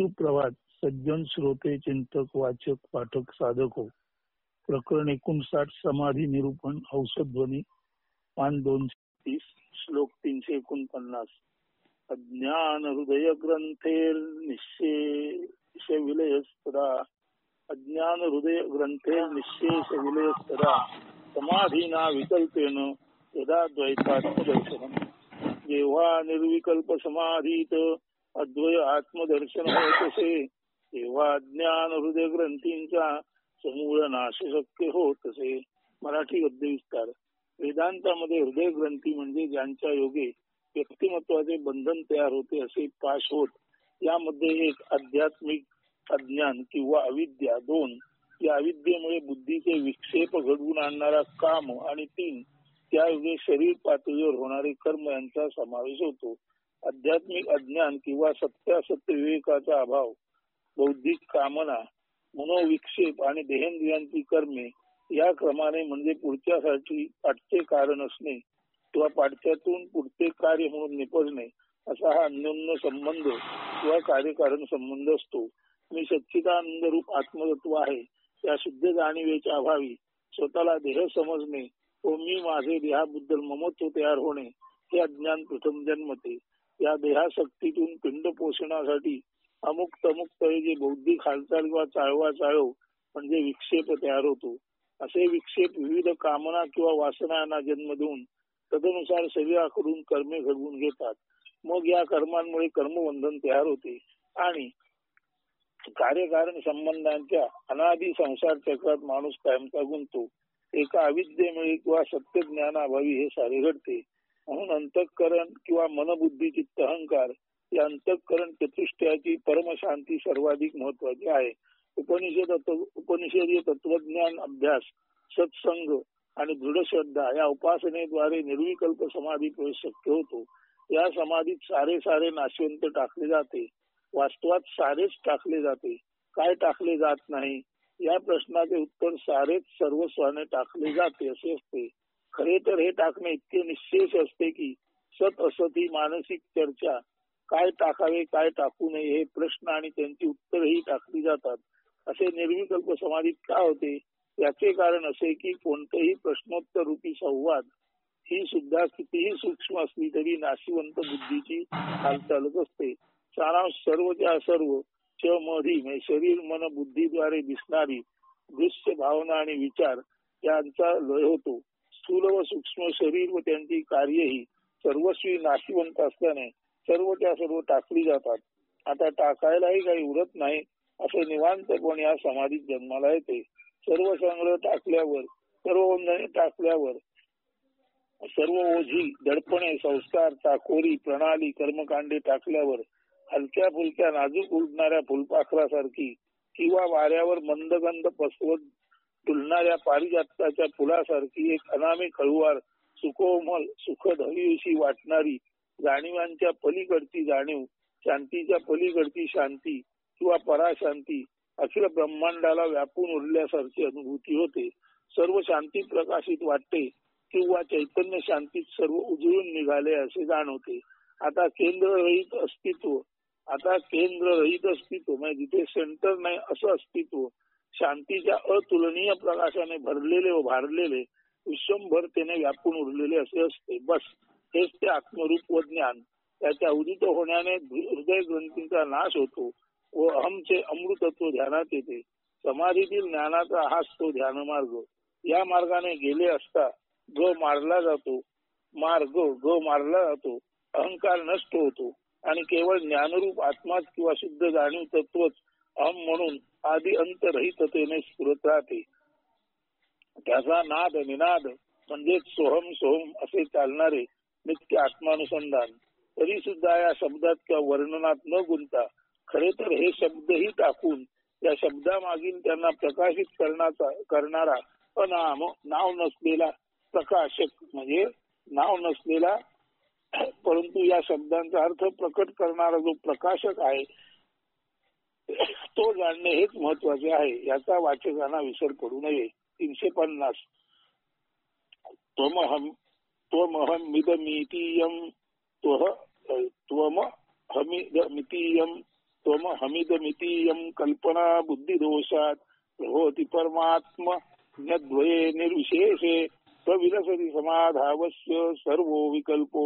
सुप्रभात सज्जन श्रोते चिंतक वाचक पाठक साधक हो. प्रकरण 59 समाधी निरूपण औषधध्वनी पान 230 श्लोक 349. अज्ञान हृदय ग्रंथेर निशेष विलयस्तदा अज्ञान हृदय ग्रंथेर निशेष विलयस्तदा समाधीना विकल्पेन यदा द्वैतात्मदर्शनम. जेव्हा निर्विकल्प समाधीत अद्वय आत्मदर्शन होतसे तेव्हा अज्ञान हृदय ग्रंथींचा समूळ नाश शक्य होतसे. मराठी गद्य विस्तार. वेदांतामध्ये हृदय ग्रंथी म्हणजे ज्यांच्या योगे व्यक्तिमत्वाचे बंधन तयार होते असे पाश होत. यामध्ये एक आध्यात्मिक अज्ञान किंवा अविद्या, 2 या अविद्येमुळे बुद्धीचे विक्षेप घडवून आणणारा काम आणि 3 त्या योगे शरीर पातळीवर होणारे कर्म यांचा समावेश होतो. आध्यात्मिक अज्ञान किंवा सत्यासत्य विवेकाचा अभाव, बौद्धिक कामना, मनोविक्षेप आणि देहेंद्रियांची कर्मे या क्रमाने म्हणजे पुढच्यासाठी पाठचे कारण असणे किंवा पाठच्यातून पुढचे कार्य म्हणून निपजणे असा हा अन्योन्य संबंध किंवा कार्यकारण संबंध असतो. मी सच्चिदानंद रूप आत्मतत्व आहे या शुद्ध जाणीवेच्या अभावी स्वतःला देह समजणे व मी माझे देहाबद्दल ममत्व तयार होणे हे अज्ञान प्रथम जन्मते. या देहाशक्तीतून पिंड पोषणासाठी अमुक तमुक जे बौद्धिक हालचाल किंवा चाळव म्हणजे विक्षेप तयार होतो. असे विक्षेप विविध कामना किंवा वासनांना जन्म देऊन तदनुसार शरीराकडून कर्मे घडवून घेतात. मग या कर्मांमुळे कर्मबंधन तयार होते आणि कार्यकारण संबंधांच्या अनादि संसार चक्रात माणूस कायमचा गुंततो. एका अविद्येमुळे किंवा सत्य ज्ञानाभावी हे सारे घडते. म्हणून अंतःकरण किंवा मनबुद्धी चित्त अहंकार या अंतःकरण चतुष्टयाची परमशांती सर्वाधिक महत्वाची आहे. उपनिषदीय तत्वज्ञान अभ्यास, सत्संग आणि दृढ श्रद्धा या उपासनेद्वारे निर्विकल्प समाधी प्रवेश शक्य होतो. या समाधीत सारे नाशवंत टाकले जाते. वास्तवात सारेच टाकले जाते. काय टाकले जात नाही या प्रश्नाचे उत्तर सारेच सर्वस्वाने टाकले जाते असे असते. खरे तर हे टाकणे इतके निश्चेष असते की सत असत ही मानसिक चर्चा, काय टाकावे काय टाकू नये हे प्रश्न आणि त्यांची उत्तरही टाकली जातात. असे निर्विकल्प समाधीत का होते याचे कारण असे की कोणतेही प्रश्नोत्तर रूपी संवाद ही सुद्धा कितीही सूक्ष्म असली तरी नाशिवंत बुद्धीची हालचालच असते. सारांश सर्वच्या सर्व म्हणजे शरीर मन बुद्धीद्वारे दिसणारी दृश्य भावना आणि विचार यांचा लय होतो. स्थूल व सूक्ष्म शरीर व त्यांची कार्यही सर्वस्वी नाशिवंत असल्याने सर्वच्या सर्व टाकली जातात. आता टाकायलाही काही उरत नाही असे निवांतपण या समाधीत जन्माला येते. सर्व संग्रह टाकल्यावर, सर्व बंधने टाकल्यावर, सर्व ओझी दडपणे संस्कार चाकोरी प्रणाली कर्मकांडे टाकल्यावर हलक्या फुलक्या नाजूक उडणाऱ्या फुलपाखरासारखी किंवा वाऱ्यावर मंदगंध पसरवत फुलणाऱ्या पारिजाताच्या फुलासारखी एक अनामिक हळुवार सुखोमल सुखद हवीशी वाटणारी जाणीवांच्या पलीकडची जाणीव, शांतीच्या पलीकडची शांती किंवा पराशांती अखिल ब्रह्मांडाला व्यापून उरल्यासारखी अनुभूती होते. सर्व शांती प्रकाशित वाटते किंवा चैतन्य शांतीत सर्व उजळून निघाले असे जाणवते. आता केंद्ररहित अस्तित्व म्हणजे जिथे सेंटर नाही असं अस्तित्व शांतीच्या अतुलनीय प्रकाशाने भरलेले व भारलेले विश्वंभरतेने व्यापून उरलेले असे असते. बस हेच ते आत्मरूप व ज्ञान. त्याच्या उदित होण्याने हृदय ग्रंथींचा नाश होतो व अहमचे अमृतत्व ध्यानात येते. समाधीतील ज्ञानाचा हाच तो ध्यान मार्ग. या मार्गाने गेले असता ग मारला जातो. अहंकार नष्ट होतो आणि केवळ ज्ञानरूप आत्माच किंवा शुद्ध जाणीव तत्वच अहम म्हणून आदि अंत रहिततेने स्फुरत राहते. त्याचा नाद निनाद म्हणजे सोहम असे चालणारे नित्य आत्मानुसंधान. तरी सुद्धा या शब्दात किंवा वर्णनात न गुंता खरे तर हे शब्दही टाकून या शब्दामागील त्यांना प्रकाशित करणारा नाव नसलेला प्रकाशक म्हणजे नाव नसलेला परंतु या शब्दांचा अर्थ प्रकट करणारा जो प्रकाशक आहे तो जाणणे हेच महत्वाचे आहे. याचा वाचकांना विसर पडू नये. 350 त्वमहमिदमितीयं त्वम हमिदमितीयं कल्पना बुद्धिदोषात् प्रभवति परमात्म ज्ञद्वये निर्विशेषे प्रविलसति समाधावस्य सर्वो विकल्पो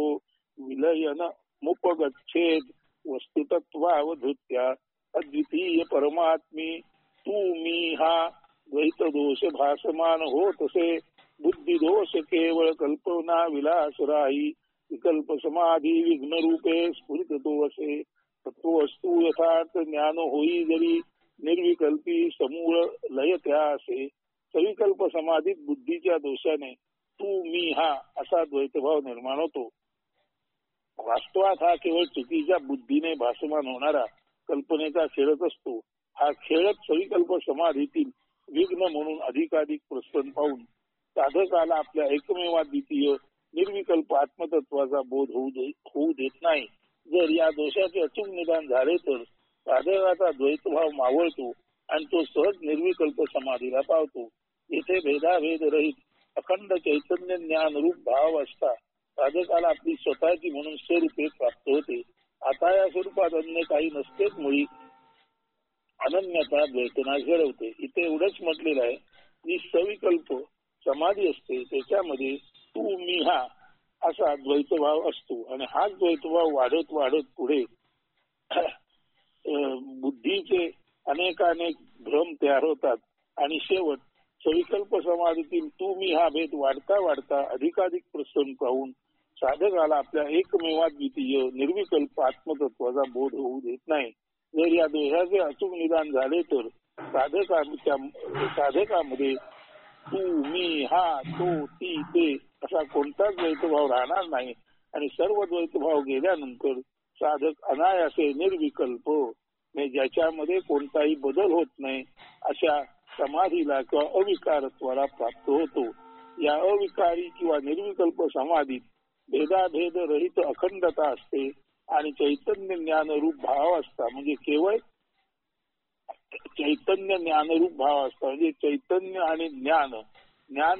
विलयन मुपगच्छेद वस्तुतत्वावधूत्या अद्वितीय परमात्मी तू मी हा द्वैत दोष भासमान होतसे बुद्धि दोष केवळ कल्पना विलास राही विकल्प समाधी विघ्न रूपे स्फुरित तो असे तत्वस्तू यथार्थ ज्ञान होई जरी निर्विकल्पी समूळ लय त्या असे सविकल्प समाधीत बुद्धीच्या दोषाने तू मी हा असा द्वैतभाव निर्माण होतो. वास्तवात हा केवळ चुकीच्या बुद्धीने भासमान होणारा कल्पनेचा खेळच असतो. हा खेळच सविकल्प समाधीतील विघ्न म्हणून अधिकाधिक प्रसन्न पाहून साधकाला आपल्या एकमेवाद्वितीय निर्विकल्प आत्मतत्वाचा बोध होऊ देत नाही. जर या दोषाचे अचूक निदान झाले तर साधकाचा द्वैतभाव मावळतो आणि तो सहज निर्विकल्प समाधीला पावतो. येथे भेदाभेद रहित अखंड चैतन्य ज्ञान रूप भाव असता साधकाला आपली स्वतःची म्हणून स्वरूपे प्राप्त होते. आता या स्वरूपात अन्य काही नसतेच मुळी अनन्यता द्वैतनाश घडवते. इथे एवढंच म्हटलेलं आहे की सविकल्प समाधी असते त्याच्यामध्ये तू मी हा असा द्वैतभाव असतो आणि हाच द्वैतभाव वाढत वाढत पुढे बुद्धीचे अनेकानेक भ्रम तयार होतात आणि शेवट सविकल्प समाधीतील तू मी हा भेद वाढता वाढता अधिकाधिक प्रसन्न पाहून साधकाला आपल्या एकमेवाद्वितीय निर्विकल्प आत्मतत्वाचा बोध होऊ देत नाही. जर या दोषाचे अचूक निदान झाले तर साधकामध्ये तू मी हा तो ती ते असा कोणताच द्वैतभाव राहणार नाही आणि सर्व द्वैतभाव गेल्यानंतर साधक अनायासे निर्विकल्प ज्याच्यामध्ये कोणताही बदल होत नाही अशा समाधीला किंवा अविकारत्वाला प्राप्त होतो. या अविकारी किंवा निर्विकल्प समाधीत भेदाभेद रहित अखंडता असते आणि चैतन्य ज्ञानरूप भाव असता म्हणजे केवळ चैतन्य ज्ञानरूप भाव असता म्हणजे चैतन्य आणि ज्ञान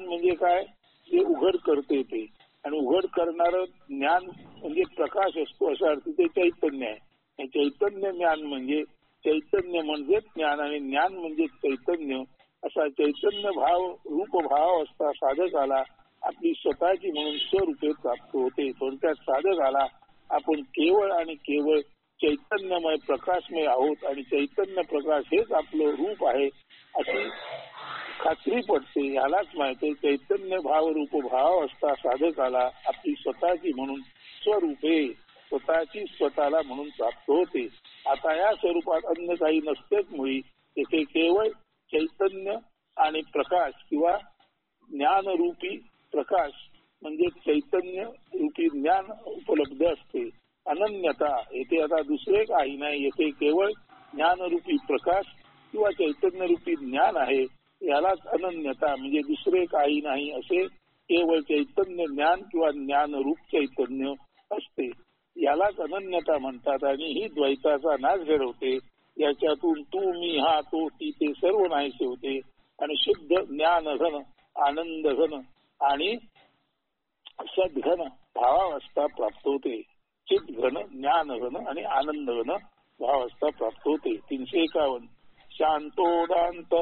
म्हणजे काय ते उघड करते ते आणि उघड करणार ज्ञान म्हणजे प्रकाश असतो अशा अर्थी ते चैतन्य आहे. चैतन्य ज्ञान म्हणजे चैतन्य म्हणजे ज्ञान आणि ज्ञान म्हणजे चैतन्य असा चैतन्य भाव रूप भाव असता साधकाला आपली स्वतःची म्हणून स्वरूपे प्राप्त होते. थोडक्यात साधकाला आपण केवळ आणि केवळ चैतन्यमय प्रकाशमय आहोत आणि चैतन्य प्रकाश हेच आपलं रूप आहे अशी खात्री पडते. यालाच माहिती चैतन्य भाव रूप भाव असता साधकाला आपली स्वतःची म्हणून स्वरूपे स्वतःची स्वतःला म्हणून प्राप्त होते. आता या स्वरूपात अन्य काही नसतेच मुळी तेथे केवळ चैतन्य आणि प्रकाश किंवा ज्ञानरूपी प्रकाश म्हणजे चैतन्य रूपी ज्ञान उपलब्ध असते. अनन्यता येथे आता दुसरे काही नाही, येथे केवळ ज्ञानरूपी प्रकाश किंवा चैतन्य रूपी ज्ञान आहे. यालाच अनन्यता म्हणजे दुसरे काही नाही असे केवळ चैतन्य ज्ञान किंवा ज्ञानरूप चैतन्य असते. यालाच अनन्यता म्हणतात आणि ही द्वैताचा नाश घडवते. याच्यातून तू मी हा तो ती ते सर्व नाहीसे होते आणि शुद्ध ज्ञान घन आनंद घन आणि सद्घन भावावस्था प्राप्त होते. चित घन ज्ञान घन आणि आनंद घन भावावस्था प्राप्त होते. 351 शांतोदांत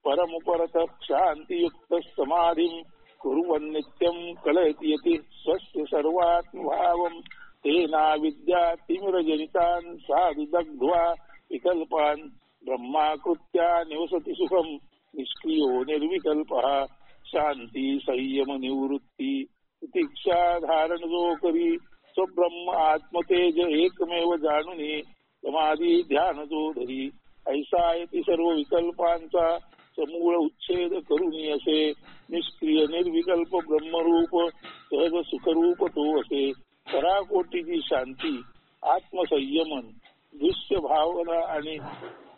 परमपरत शांतियुक्त समाधी कुर्वन् नित्यं कलयति स्वस्य सर्वात्मभावं तेना विद्या तिमिरजनितान् साधु दग्ध्वा विकल्पान् ब्रह्माकृत्या निवसति सुखं निष्क्रियो निर्विकल्पः शांती संयम निवृत्ती प्रतीक्षा धारण जो करी स्वब्रह्म आत्मतेज एकमेव जाणून समाधी ध्यान जो धरी ऐसा येती सर्व विकल्पांचा समूळ उच्छेद करून असे निष्क्रिय निर्विकल्प ब्रह्मरूप सहज सुखरूप तो असे पराकोटीची शांती आत्मसंयमन दृश्य भावना आणि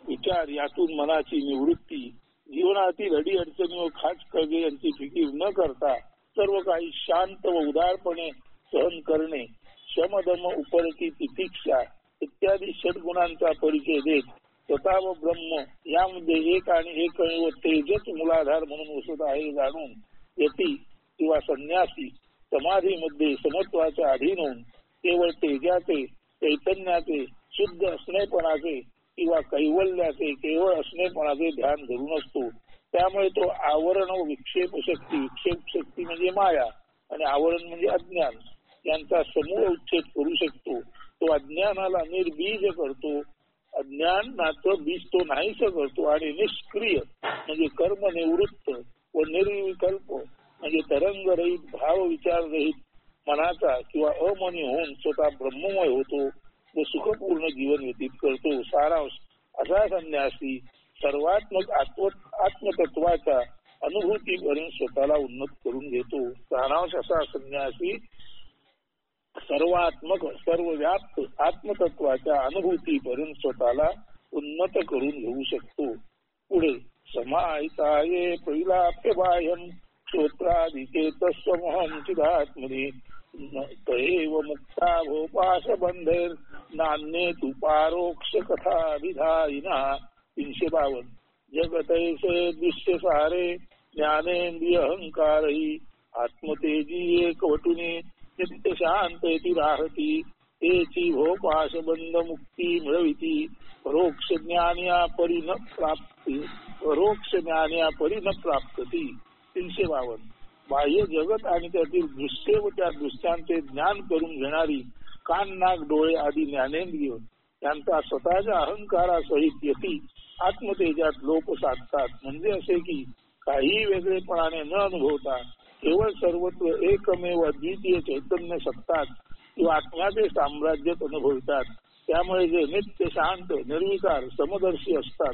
विचार यातून मनाची निवृत्ती जीवनातील अडी अडचणी व खाच कळगे यांची फिकीर न करता सर्व काही शांत व उदारपणे सहन करणे शमदम उपरती तितिक्षा इत्यादी षड्गुणांचा परिचय देत स्वतः व ब्रह्म यामध्ये एक आणि एकमेव तेजच मूलाधार म्हणून वसत आहे जाणून यती किंवा संन्यासी समाधीमध्ये समत्वाच्या अधीन होऊन केवळ तेजाचे चैतन्याचे शुद्ध असणेपणाचे किंवा कैवल्याचे केवळ असणेपणाचे ध्यान धरून असतो. त्यामुळे तो आवरण व विक्षेप शक्ती म्हणजे माया आणि आवरण म्हणजे अज्ञान यांचा समूळ उच्छेद करू शकतो. तो अज्ञानाला निर्बीज करतो, अज्ञानाचं बीज तो नाहीस करतो आणि निष्क्रिय म्हणजे कर्म निवृत्त व निर्विकल्प म्हणजे तरंगरहित भाव विचाररहित मनाचा किंवा अमनी होऊन स्वतः ब्रह्ममय होतो व सुखपूर्ण जीवन व्यतीत करतो. सारांश असा संन्यासी सर्वात्मक आत्मतत्वाच्या अनुभूतीपर्यंत स्वतःला उन्नत करून घेतो. सारांश असा संन्यासी सर्वव्याप्त आत्मतत्वाच्या अनुभूतीपर्यंत स्वतःला उन्नत करून घेऊ शकतो. पुढे समाहिताये पहिलाप्य बाह्यम श्रोत्रादिचेतस्वमहं चिदात्मने तयेव मुक्ता भोपाश बंधेर नान्ये तु पारोक्ष कथा विधायिना. 352 जगतैसे दृश्य सारे ज्ञानेंद्रिय अहंकारही आत्मतेजी एकवटुनी नित्य शांतेती राहती तेची भोपाशबंध मुक्ती मिळविती परोक्ष ज्ञानिया परी न प्राप्तती. 352 बाह्य जगत आणि त्यातील दृश्य व त्या दृश्यांचे ज्ञान करून घेणारी कान नाक डोळे आदी ज्ञानेंद्रिय यांचा स्वतःच्या अहंकारासहित यती आत्मतेजात लोप साधतात. म्हणजे असे की काही वेगळेपणाने न अनुभवता केवळ सर्वत्र एकमेव अद्वितीय चैतन्य सत्तात किंवा आत्म्याचे साम्राज्यात अनुभवतात. त्यामुळे जे नित्य शांत निर्विकार समदर्शी असतात,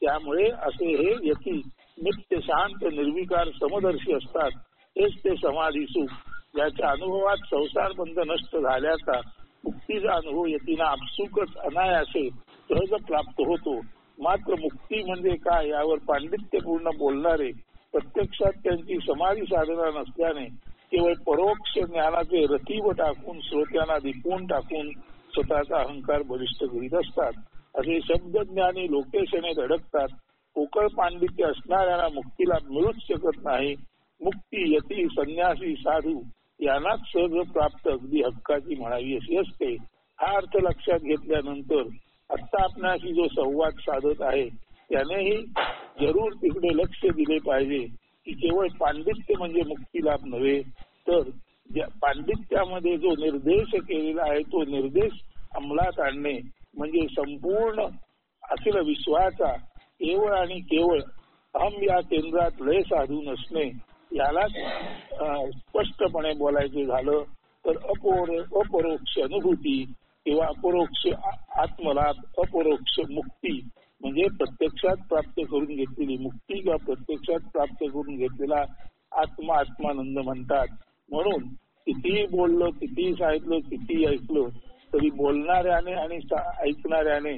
त्यामुळे असे हे यती नित्य शांत निर्विकार समदर्शी असतात. हेच ते समाधी सुख ज्याच्या अनुभवात संसार बंध नष्ट झाल्याचा मुक्तीचा अनुभव यतींना आपसुकच अनायासे सहज प्राप्त होतो. मात्र मुक्ती म्हणजे काय यावर पांडित्यपूर्ण बोलणारे प्रत्यक्षात त्यांची समाधी साधना नसल्याने केवळ परोक्ष ज्ञानाचे रतीव टाकून श्रोत्यांना दिपवून टाकून स्वतःचा अहंकार बलिष्ठ करीत असतात. असे शब्दज्ञानी लोकेशने धडकतात. पोकळ पांडित्य असणाऱ्यांना मुक्तीला मिळूच शकत नाही. मुक्ती यती संन्यासी साधू यांनाच सहज प्राप्त अगदी हक्काची म्हणावी अशी असते. हा अर्थ लक्षात घेतल्यानंतर आता आपणाशी जो संवाद साधत आहे त्यानेही जरूर तिकडे लक्ष दिले पाहिजे की केवळ पांडित्य म्हणजे मुक्ती लाभ नव्हे, तर पांडित्यामध्ये जो निर्देश केलेला आहे तो निर्देश अंमलात आणणे म्हणजे संपूर्ण अखिल विश्वाचा केवळ आणि केवळ अहम या केंद्रात लय साधून असणे. याला स्पष्टपणे बोलायचे झालं तर अपरोक्ष अनुभूती किंवा अपरोक्ष आत्मलाभ, अपरोक्ष मुक्ती म्हणजे प्रत्यक्षात प्राप्त करून घेतलेली मुक्ती किंवा प्रत्यक्षात प्राप्त करून घेतलेला आत्मानंद म्हणतात. म्हणून कितीही बोललो, कितीही सांगितलं, कितीही ऐकलं तरी बोलणाऱ्याने आणि ऐकणाऱ्याने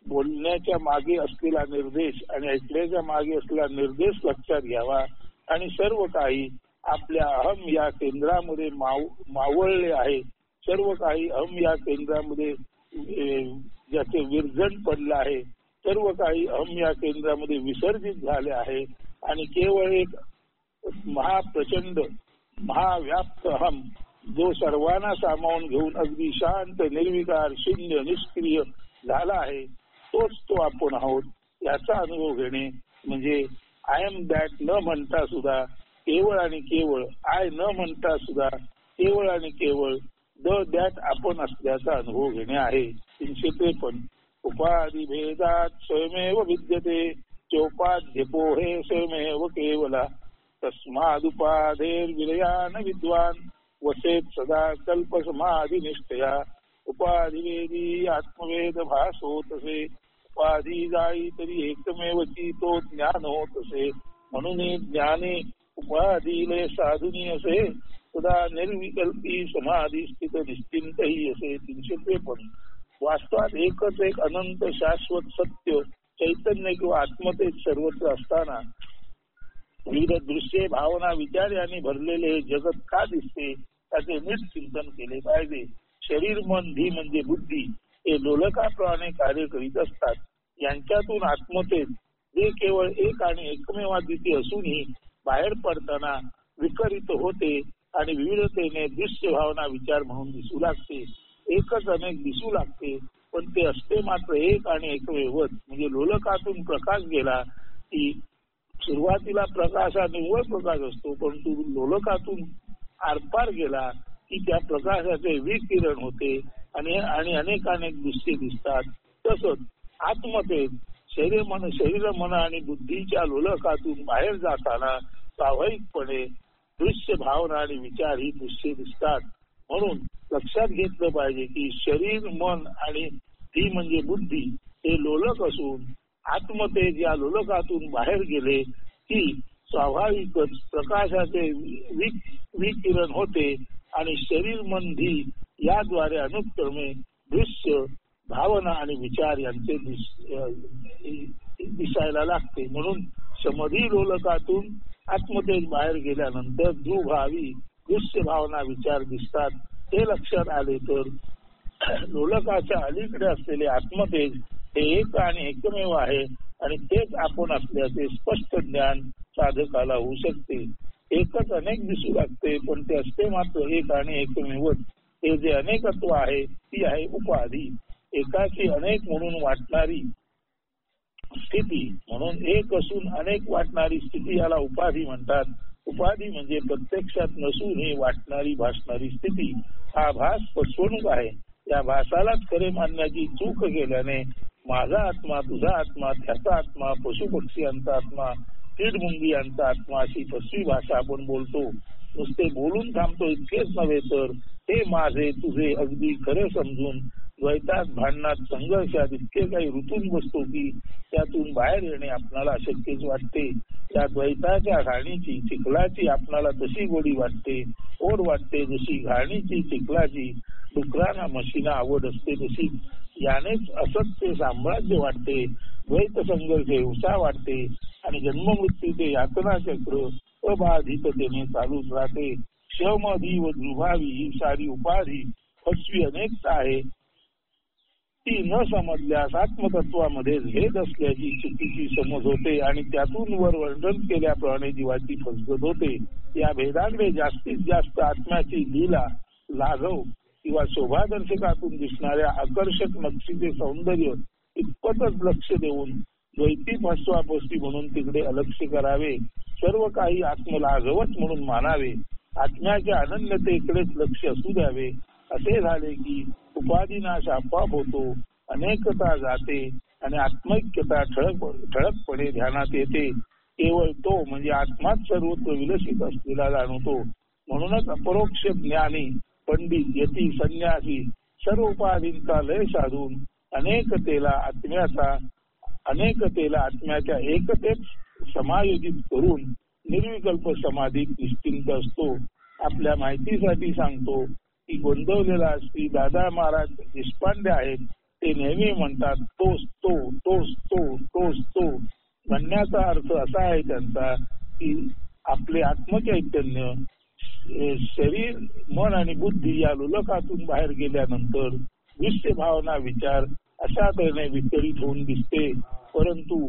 बोलण्याच्या मागे असलेला निर्देश आणि ऐकण्याच्या मागे असलेला निर्देश लक्षात घ्यावा आणि सर्व काही आपल्या अहम या केंद्रामध्ये मावळले आहे. सर्व काही अहम या केंद्रामध्ये ज्याचे विरजण पडलं आहे, सर्व काही अहम या केंद्रामध्ये विसर्जित झाले आहे आणि केवळ एक महाप्रचंड महाव्याप्त अहम जो सर्वांना सामावून घेऊन अगदी शांत निर्विकार शून्य निष्क्रिय झाला आहे, तोच तो आपण आहोत. याचा अनुभव घेणे म्हणजे आय एम दॅट न म्हणता सुद्धा केवळ आणि केवळ आय न म्हणता सुद्धा केवळ आणि केवळ द दॅट आपण असल्याचा अनुभव घेणे आहे. 353 उपाधी भेदात स्वयमेव विद्यते चोपाध्यपोहे स्वयमेव केवला तस्मादुपाधेर विलयान विद्वान वसेत सदा कल्प समाधी निष्ठया उपाधिवेदी आत्मवेद भासो तसे उपाधी जाई तरी एकमेव तो ज्ञान होत असे. म्हणून ज्ञाने उपाधीले साधुनी असे सदा निर्विकल्पी समाधी स्थित निश्चिंतही असे. 353 वास्तवात एकच एक अनंत शाश्वत सत्य चैतन्य किंवा आत्मतेज सर्वत्र असताना विविध दृश्ये भावना विचार यांनी भरलेले हे जगत का दिसते त्याचे नीट चिंतन केले पाहिजे. शरीर मन धी म्हणजे बुद्धी हे लोलकाप्रमाणे कार्य करीत असतात. यांच्यातून आत्मतेज जे केवळ एक आणि एकमेवाद्वितीय असूनही बाहेर पडताना विकरित होते आणि विविधतेने दृश्य भावना विचार म्हणून दिसू लागते. एकच अनेक दिसू लागते. पण ते असते मात्र एक आणि एकमेवच. म्हणजे लोलकातून प्रकाश गेला की सुरुवातीला प्रकाश हा निव्वळ प्रकाश असतो, परंतु लोलकातून आरपार गेला की त्या प्रकाशाचे विकिरण होते आणि अनेक दृश्ये दिसतात. तसंच आत्मतेत शरीर मन आणि बुद्धीच्या लोलकातून बाहेर जाताना स्वाभाविकपणे दृश्य भावना आणि विचार ही दृश्ये दिसतात. म्हणून लक्षात घेतलं पाहिजे की शरीर मन आणि ती म्हणजे बुद्धी हे लोलक असून आत्मतेज या लोलकातून बाहेर गेले की स्वाभाविकच प्रकाशाचे विकिरण होते आणि शरीर मन धी याद्वारे अनुक्रमे दृश्य भावना आणि विचार यांचे दिसायला लागते. म्हणून समधी लोलकातून आत्मतेज बाहेर गेल्यानंतर दुभावी दृश्य भावना विचार दिसतात. हे लक्षात आले तर लोलकाच्या अलीकडे असलेले आत्मतेज हे एक आणि एकमेव आहे आणि तेच आपण असल्याचे स्पष्ट ज्ञान साधकाला होऊ शकते. एकच अनेक दिसू लागते, पण ते असते मात्र एक आणि एकमेवच. हे जे अनेकत्व आहे ती आहे उपाधी. एकाची अनेक म्हणून वाटणारी स्थिती, म्हणून एक असून अनेक वाटणारी स्थिती याला उपाधी म्हणतात. उपाधी म्हणजे प्रत्यक्षात नसून ही वाटणारी भासणारी स्थिती. हा भास फसवणूक आहे. या भासालाच खरे मानण्याची चूक केल्याने माझा आत्मा, तुझा आत्मा, त्याचा आत्मा, पशु पक्षी यांचा आत्मा, कीड मुंगी यांचा आत्मा अशी फसवी भाषा आपण बोलतो. नुसते बोलून थांबतो इतकेच नव्हे तर हे माझे तुझे अगदी खरे समजून द्वैतात भांडणात संघर्षात इतके काही ऋतून बसतो की त्यातून बाहेर येणे आपणाला अशक्यच वाटते. त्या द्वैताच्या घाणीची चिखलाची आपणाला तशी गोडी वाटते, ओढ वाटते जशी घाणीची चिखलाची डुकरांना म्हशीना आवड असते तशी. यानेच असत्य साम्राज्य वाटते, द्वैत संघर्ष हिंसा वाटते आणि जन्ममृत्यूचे यातना चक्र अबाधिततेने चालूच राहते. क्षमधी व दुभावी ही सारी उपाधी फसवी अनेकता आहे. ती न समजल्यास आत्मतत्वामध्ये भेद असल्याची चुकीची समज होते आणि त्यातून वर वर्णन केल्याप्रमाणे जीवाची फसगत होते. या भेदांकडे जास्तीत जास्त आत्म्याची लीला, लाघव किंवा शोभादर्शकातून दिसणाऱ्या आकर्षक नक्षीचे सौंदर्य इतपतच लक्ष देऊन द्वैती फसवाफसवी म्हणून तिकडे अलक्ष्य करावे. सर्व काही आत्मलाघवच म्हणून मानावे. आत्म्याच्या अनन्यतेकडेच लक्ष असू द्यावे. असे झाले की उपाधिनाश आपोआप होतो, अनेकता जाते आणि आत्मैक्यता ठळकपणे ध्यानात येते. केवळ तो म्हणजे आत्माच सर्वत्र विलसित असलेला जाणवतो. म्हणूनच अपरोक्ष ज्ञानी, पंडित, यती, संन्यासी सर्व उपाधींचा लय साधून अनेकतेला आत्म्याच्या एकतेत समायोजित करून निर्विकल्प समाधीत निश्चिंत असतो. आपल्या माहितीसाठी सांगतो की गोंदवलेला श्री दादा महाराज देशपांडे आहेत. ते नेहमी म्हणतात तोच तो, तोच तो, तोच तो. म्हणण्याचा अर्थ असा आहे त्यांचा की आपले आत्मचैतन्य शरीर मन आणि बुद्धी या लोलकातून बाहेर गेल्यानंतर दृश्य भावना विचार अशा तऱ्हेने वितरित होऊन दिसते. परंतु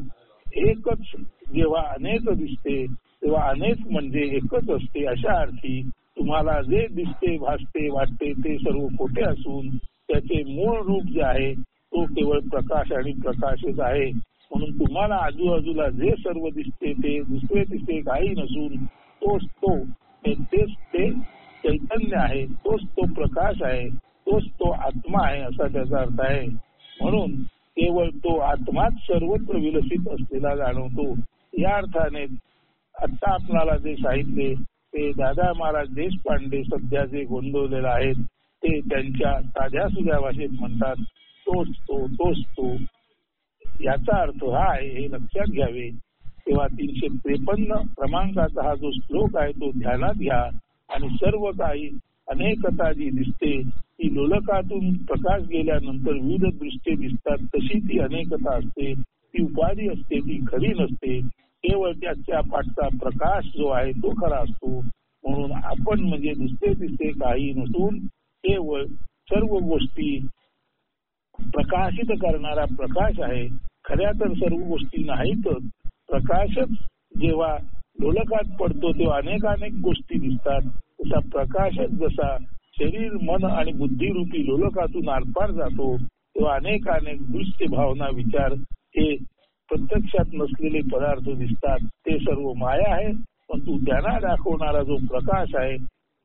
एकच जेव्हा अनेक दिसते तेव्हा अनेक म्हणजे एकच असते. अशा अर्थी तुम्हाला जे दिसते, भासते, वाटते ते सर्व खोटे असून त्याचे मूळ रूप जे आहे तो केवळ प्रकाश आणि प्रकाशच आहे. म्हणून तुम्हाला आजूबाजूला जे सर्व दिसते ते दुसरे तिसरे काही नसून तोच तो, तेच ते चैतन्य आहे, तोच तो प्रकाश आहे, तोच तो आत्मा आहे असा त्याचा अर्थ आहे. म्हणून केवळ तो आत्माच सर्वत्र विलसित असलेला जाणवतो. या अर्थाने आता आपणाला जे सांगितले ते दादा महाराज देशपांडे सध्या जे गोंदवलेले आहेत ते त्यांच्या साध्या सुध्या भाषेत म्हणतात तोच तो, तोच तो. याचा अर्थ हा आहे हे लक्षात घ्यावे. तेव्हा 353 क्रमांकाचा हा जो श्लोक आहे तो ध्यानात घ्या आणि सर्व काही अनेकता जी दिसते ती लोलकातून प्रकाश गेल्यानंतर विविध दृष्टे दिसतात तशी ती अनेकता असते. ती उपाधी असते, ती खरी नसते. केवळ त्याच्या पाठचा प्रकाश जो आहे तो खरा असतो. म्हणून आपण म्हणजे दुसरे तिसरे काही नसून केवळ सर्व गोष्टी प्रकाशित करणारा प्रकाश आहे. खऱ्या तर सर्व गोष्टी नाहीतच. प्रकाशच जेव्हा लोलकात पडतो तेव्हा अनेक गोष्टी दिसतात. तसा प्रकाशच जसा शरीर मन आणि बुद्धिरूपी लोलकातून आरपार जातो तेव्हा अनेक दृश्य भावना विचार हे प्रत्यक्षात नसलेले पदार्थ दिसतात. ते सर्व माया आहे. पण तू त्यांना दाखवणारा जो प्रकाश आहे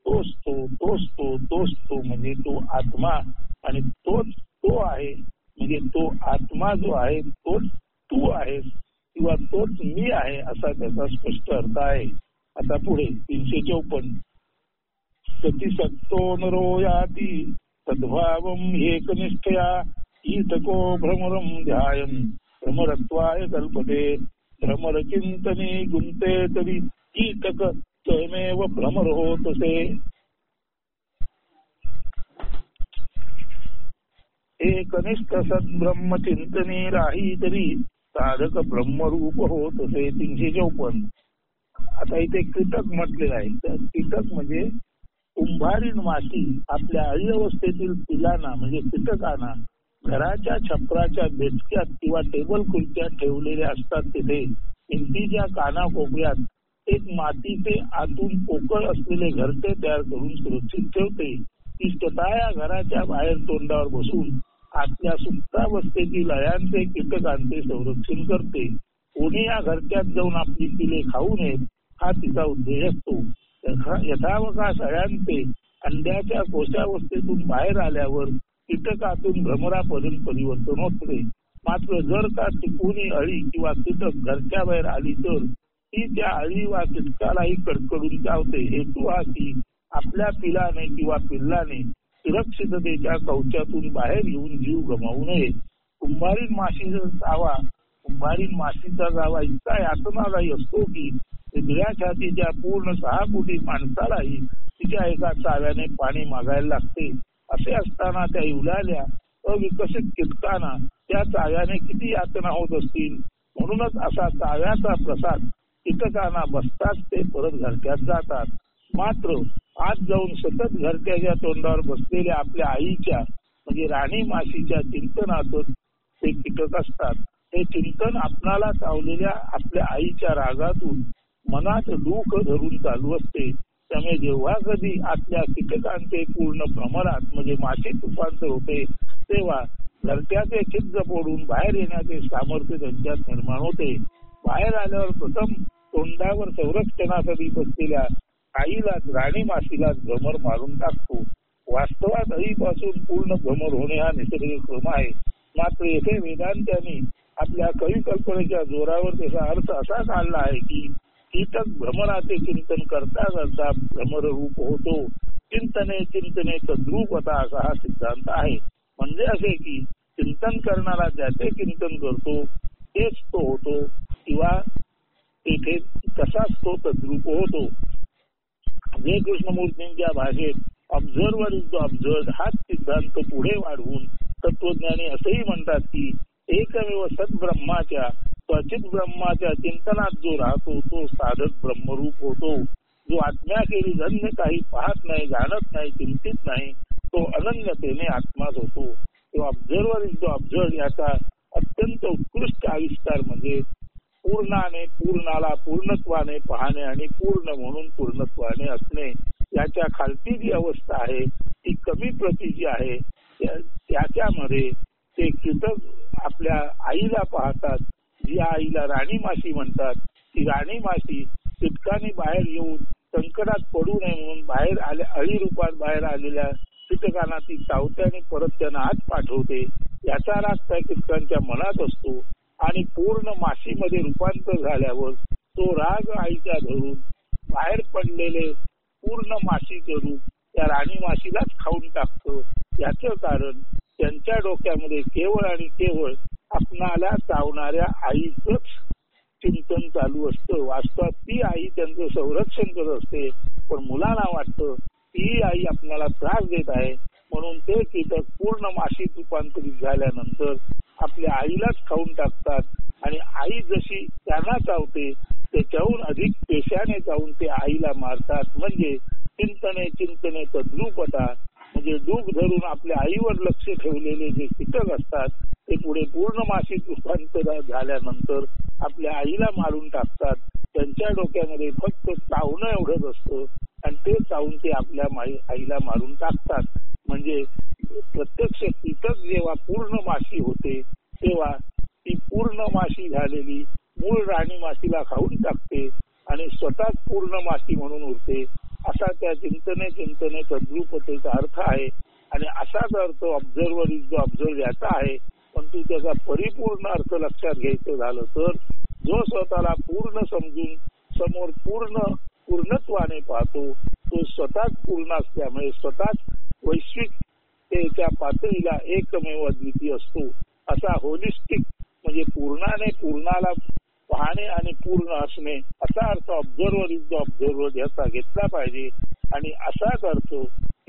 तोच तो म्हणजे तो आत्मा. आणि तोच तो आहे म्हणजे तो आत्मा जो आहे तोच तू आहेस किंवा तोच मी आहे असा त्याचा स्पष्ट अर्थ आहे. आता पुढे 354 सतिसक्तो नरो याती सद्भावम एकनिष्ठया ईतको भ्रमरम ध्यायन भ्रमरत्वाय कल्पते भ्रमर चिंतने गुंते तरी ईतक स्वयमेव भ्रमर होतसे. एकनिष्ठ सद्ब्रह्म चिंतने राही तरी साधक ब्रह्मरूप होतसे. 354 आता इथे कीटक म्हटलेलं आहे. तर कीटक म्हणजे कुंभारीण माशी आपल्या अळी अवस्थेतील पिलांना म्हणजे कीटकांना घराच्या छपराच्या बेचक्यात किंवा टेबल खुर्च्यात ठेवलेले असतात. तिथे भिंतीच्या कानाकोपऱ्यात एक मातीचे आतून पोकळ असलेले घरटे तयार करून सुरक्षित ठेवते. ती स्वतः या घराच्या बाहेर तोंडावर बसून आतल्या सुप्तावस्थेतील अळ्यांचे कीटकांचे संरक्षण करते. कोणी या घरट्यात जाऊन आपली पिले खाऊ नयेत हा तिचा उद्देश असतो. यथावकाश अळ्यांचे अंड्याच्या कोशावस्थेतून बाहेर आल्यावर कीटकातून भ्रमरापर्यंत परिवर्तन होते. मात्र जर का चुकून अळी किंवा कीटक घरच्या बाहेर आली तर ती त्या अळी वा कीटकालाही कडकडून चावते. हेतू हा की आपल्या पिलाने किंवा पिल्लाने सुरक्षिततेच्या कवचातून बाहेर येऊन जीव गमावू नये. कुंभारीण माशीचा जावा इतका यातनादायी असतो की वेगळ्या छातीच्या पूर्ण 6 कोटी माणसालाही तिच्या एका चाव्याने पाणी मागायला लागते. असे असताना त्या इवल्याल्या अविकसित कीटकांना त्या चाव्याने किती यातना होत असतील. म्हणूनच असा चाव्याचा प्रसाद कीटकांना बसताच ते परत घरट्यात जातात. मात्र आत जाऊन सतत घरट्याच्या तोंडावर बसलेल्या आपल्या आईच्या म्हणजे राणी माशीच्या चिंतनातच ते कीटक असतात. हे चिंतन आपणाला चावलेल्या आपल्या आईच्या रागातून मनात दुःख धरून चालू असते. त्यामुळे जेव्हा कधी आतल्या कीटकांचे पूर्ण भ्रमरात म्हणजे माशीत रूपांतर होते तेव्हा घरट्याचे छिद्र फोडून बाहेर येण्याचे सामर्थ्य त्यांच्यात निर्माण होते. बाहेर आल्यावर प्रथम तोंडावर संरक्षणासाठी बसलेल्या आईलाच राणी माशीलाच भ्रमर मारून टाकतो. वास्तवात अळीपासून पूर्ण भ्रमर होणे हा निसर्ग क्रम आहे. मात्र येथे वेदांत्यांनी आपल्या कविकल्पनेच्या जोरावर त्याचा अर्थ असा काढला आहे की कीटक भ्रमराचे चिंतन करता करता भ्रमर रूप होतो. चिंतने तद्रूपता असा हा सिद्धांत आहे. म्हणजे असे की चिंतन करणारा ज्याचे चिंतन करतो तेच तो होतो किंवा तेथे तसाच तो तद्रूप होतो. जे कृष्णमूर्तींच्या भाषेत ऑब्झर्वर इज द ऑब्झर्व्ड हाच सिद्धांत पुढे वाढवून तत्वज्ञानी असेही म्हणतात की एकमेव सद्ब्रह्माच्या क्वचित ब्रह्माच्या चिंतनात जो राहतो तो साधक ब्रह्मरूप होतो. जो आत्म्याखेरी धन्य काही पाहत नाही, जाणत नाही, चिंतित नाही तो अनन्यतेने आत्माच होतो. तो ऑब्झर्वर इज द ऑब्झर्व्ड याचा अत्यंत उत्कृष्ट आविष्कार म्हणजे पूर्णाने पूर्णाला पूर्णत्वाने पाहणे आणि पूर्ण म्हणून पूर्णत्वाने असणे. याच्या खालची जी अवस्था आहे ती कमी प्रतीची आहे. त्याच्यामध्ये ते कीटक आपल्या आईला पाहतात. जी आईला राणी माशी म्हणतात ती राणी माशी कीटकांनी बाहेर येऊन संकटात पडू नये म्हणून बाहेर आल्या अळी रूपात बाहेर आलेल्या कीटकांना ती चावते आणि परत त्यांना आत पाठवते. याचा राग त्या कीटकांच्या मनात असतो आणि पूर्ण माशीमध्ये रूपांतर झाल्यावर तो राग आईच्या धरून बाहेर पडलेले पूर्ण माशीचे रूप त्या राणी माशीलाच खाऊन टाकतं. याचं कारण त्यांच्या डोक्यामध्ये केवळ आणि केवळ आपणाला चावणाऱ्या आईचंच चिंतन चालू असतं. वास्तवात ती आई त्यांचं संरक्षण करत असते. पण मुलांना वाटतं ती आई आपल्याला त्रास देत आहे म्हणून ते कीटक पूर्ण माशीत रूपांतरित झाल्यानंतर आपल्या आईलाच खाऊन टाकतात आणि आई जशी त्यांना चावते त्याच्याहून अधिक पेशाने चावून ते आईला मारतात. म्हणजे चिंतने तद्रूपता म्हणजे डूब धरून आपल्या आईवर लक्ष ठेवलेले जे कीटक असतात ते पुढे पूर्ण माशीत रूपांतर झाल्यानंतर आपल्या आईला मारून टाकतात. त्यांच्या डोक्यामध्ये फक्त चावणं एवढंच असतं आणि ते चावून ते आपल्या आईला मारून टाकतात. म्हणजे प्रत्यक्ष कीटक जेव्हा पूर्ण माशी होते तेव्हा ती पूर्ण माशी झालेली मूळ राणी माशीला खाऊन टाकते आणि स्वतःच पूर्ण माशी म्हणून उरते, असा त्या चिंतने तद्रूपतेचा अर्थ आहे. आणि असाच अर्थ ऑब्झर्वर इज द ऑब्झर्व याचा आहे. पण तू त्याचा परिपूर्ण अर्थ लक्षात घ्यायचं झालं तर जो स्वतःला पूर्ण समजून समोर पूर्णत्वाने पाहतो तो स्वतःच पूर्ण असल्यामुळे स्वतःच वैश्विकतेच्या पातळीला एकमेव अद्वितीय असतो. असा होलिस्टिक म्हणजे पूर्णाने पूर्णाला पाहणे आणि पूर्ण असणे असा अर्थ ऑब्झर्वर इज द ऑब्झर्वर याचा घेतला पाहिजे. आणि असाच अर्थ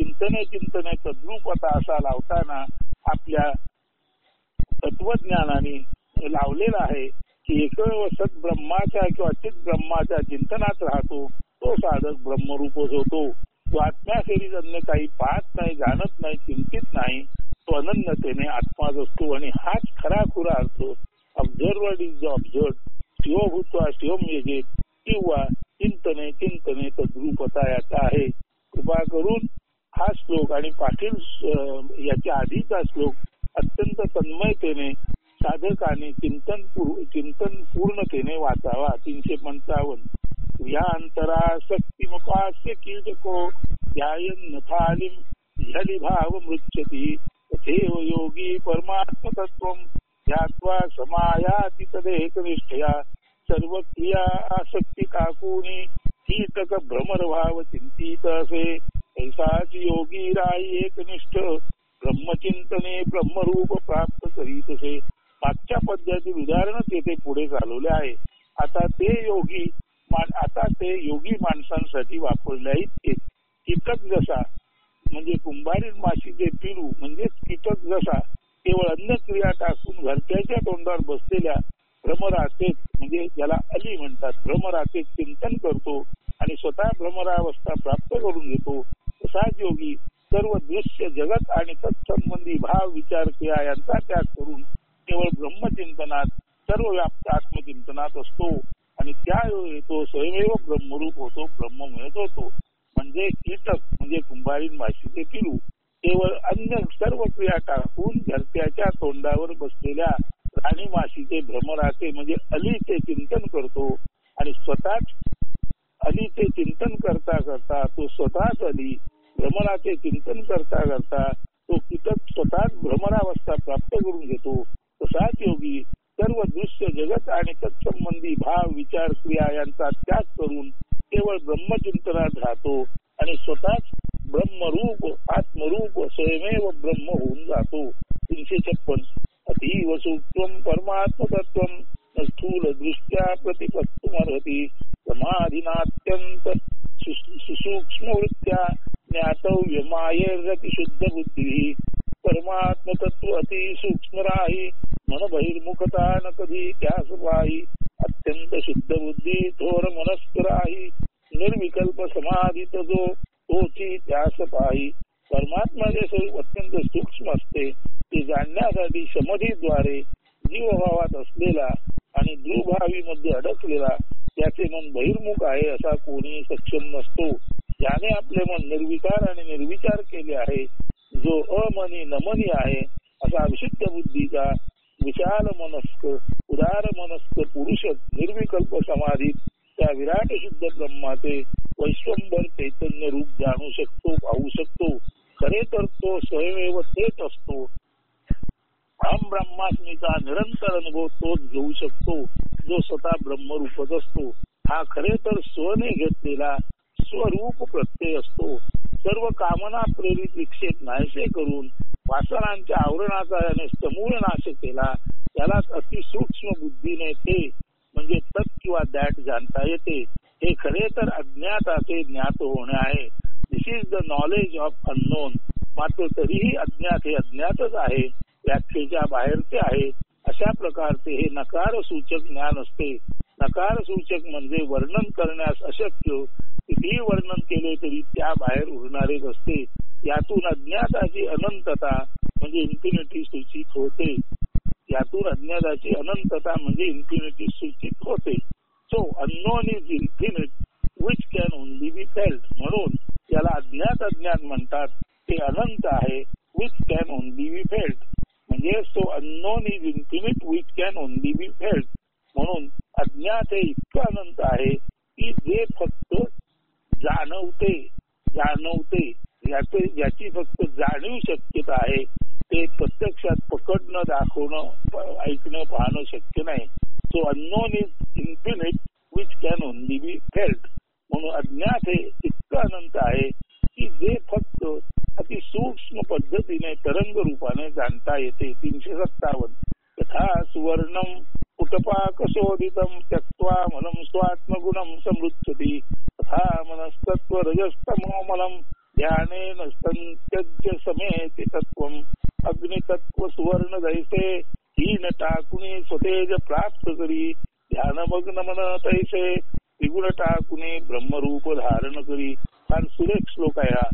चिंतने तद्रूपता असा लावताना आपल्या तत्वज्ञानाने लावलेला आहे की एकमेव सत ब्रह्माच्या किंवा चित ब्रह्माच्या चिंतनात राहतो तो साधक ब्रह्मरूपच होतो. तो आत्म्याखेरीज अन्य काही पाहत नाही, जाणत नाही, चिंतित नाही, तो अनन्यतेने आत्माच असतो. आणि हाच खरा खुरा अर्थ ऑब्झर्वर्ड इज द ऑब्झर्व शिव भूत्वा शिवम यजेत किंवा चिंतने तद्रूपता याचा आहे. कृपा करून हा श्लोक आणि पाटील याच्या आधीचा श्लोक अत्यंत तन्मयतेने साधकाने चिंतन पूर्णतेने वाचावा. 355 या अंतरा शक्तिमपास्य कीटको ध्यायन् थालिम ह्यली भाव मृच्छति तथैव योगी परमात्मतत्त्वं ध्यात्वा समायाति तदेकनिष्ठया सर्व क्रिया आसक्ती काकूनी कीटक भ्रमर भाव चिंतित असे ऐसाच योगी राई एकनिष्ठ ब्रह्मचिंतने ब्रह्मरूप प्राप्त करीत असे. मागच्या पद्धतीत उदाहरणच येथे पुढे चालवले आहे. आता ते योगी माणसांसाठी वापरले आहेत. कीटक जसा म्हणजे कुंभारीण माशीचे पिलू म्हणजेच कीटक जसा केवळ अन्न क्रिया टाकून घरट्याच्या तोंडावर बसलेल्या भ्रमराचेच म्हणजे ज्याला अली म्हणतात भ्रमराचे चिंतन करतो आणि स्वतः भ्रमरावस्था प्राप्त करून घेतो, तसाच योगी सर्व दृश्य जगत आणि तत्संबंधी भाव विचार क्रिया यांचा त्याग करून केवळ ब्रह्मचिंतनात सर्व व्याप्त आत्मचिंतनात असतो आणि त्यावेळी तो स्वयमेव ब्रह्मरूप होतो, ब्रह्म मिळत होतो. म्हणजे कीटक म्हणजे कुंभारीण माशीचे पिलू केवळ अन्य सर्व क्रिया टाकून घरट्याच्या तोंडावर बसलेल्या राणी माशीचे भ्रमराचे म्हणजे अलीचे चिंतन करतो आणि स्वतःच अलीचे चिंतन करता करता तो स्वतःच अली, भ्रमराचे चिंतन करता करता तो कीटक स्वतःच भ्रमरावस्था प्राप्त करून घेतो. तसाच योगी सर्व दृश्य जगत आणि तत्संबंधी भाव विचार क्रिया यांचा त्याग करून केवळ ब्रह्मचिंतनात राहतो आणि स्वतःच ब्रह्मरूप आत्मरूप स्वयमेव ब्रह्म होऊन जातो. 356 अतीव सूक्ष्म परमात्मतत्वं स्थूल दृष्ट्या प्रतिपत्तुमर्हति समाधिनात्यंत सुसूक्ष्म वृत्त्या ज्ञातव्यमायेर्गति शुद्ध बुद्धी परमात्मतत्व अति सूक्ष्म राही मन बहिर्मुखता न कधी त्यास पाही अत्यंत शुद्ध बुद्धी थोर मनस्क राही निर्विकल्प समाधित जो तोची त्यास पाही. परमात्म्याचे स्वरूप अत्यंत सूक्ष्म असते. ते जाणण्यासाठी समाधीद्वारे जीवभावात असलेला आणि दुर्भावी मध्ये अडकलेला त्याचे मन बहिर्मुख आहे असा कोणी सक्षम नसतो. ज्याने आपले मन निर्विकार आणि निर्विचार केले आहे, जो अमनी नमनी आहे असा विशुद्ध बुद्धीचा विशाल मनस्क उदार मनस्क पुरुष निर्विकल्प समाधीत त्या विराट शुद्ध ब्रह्माचे वैश्वंभर चैतन्य रूप जाणू शकतो, पाहू शकतो. खरे तर तो स्वयमेव तेच असतो. अहम ब्रह्मास्मीचा निरंतर अनुभव तोच घेऊ शकतो जो स्वतः ब्रह्मरूपच असतो. हा खरे तर स्वने घेतलेला स्वरूप प्रत्यय असतो. सर्व कामना प्रेरित विक्षेप नाहीसे करून वासनांच्या आवरणाचा याने समूळ नाश केला. त्यालाच अतिसूक्ष्म बुद्धीने ते म्हणजे तत् किंवा दॅट जाणता येते. हे खरे तर अज्ञाताचे ज्ञात होणे आहे. This is the knowledge of unknown. मात्र तरीही अज्ञात हे अज्ञातच आहे, व्याख्येच्या बाहेरचे आहे. अशा प्रकारचे हे नकार सूचक ज्ञान असते. नकार सूचक म्हणजे वर्णन करण्यास अशक्य, कितीही वर्णन केले तरी त्या बाहेर उरणारेच असते. यातून अज्ञाताची अनंतता म्हणजे इन्फिनिटी सूचित होते. यातून अज्ञाताची अनंतता म्हणजे इन्फिनिटी सूचित होते. So unknown is infinite which can only be felt. म्हणून याला अज्ञात अज्ञान म्हणतात. ते अनंत आहे which can only be felt. म्हणजे so unknown is infinite which can only be felt. म्हणून अज्ञात हे इतकं अनंत आहे की जे फक्त जाणवते ज्याची फक्त जाणीव शक्यता आहे ते प्रत्यक्षात पकडणं, दाखवणं, ऐकणं, पाहणं शक्य नाही. So unknown is infinite which can only be felt. म्हणून अज्ञात हे इतकं अनंत आहे की जे फक्त अति सूक्ष्म पद्धतीने तरंग रूपाने जाणता येते. 357. तथा सुवर्णम कुटपाकशोधितम त्यक्त्वा मलं स्वात्मगुणं समृद्धती तथा मनस्तत्व रजस्तमोमलं ध्यानेन संत्यज्य समेति तत्वम अग्नितत्व सुवर्ण दैसे हीन टाकुनी स्वतेज प्राप्त करी ध्यानमग्न मन तैसे त्रिगुण टाकुनी ब्रह्मरूप धारण करी. फार सुरेख श्लोक आहे हा.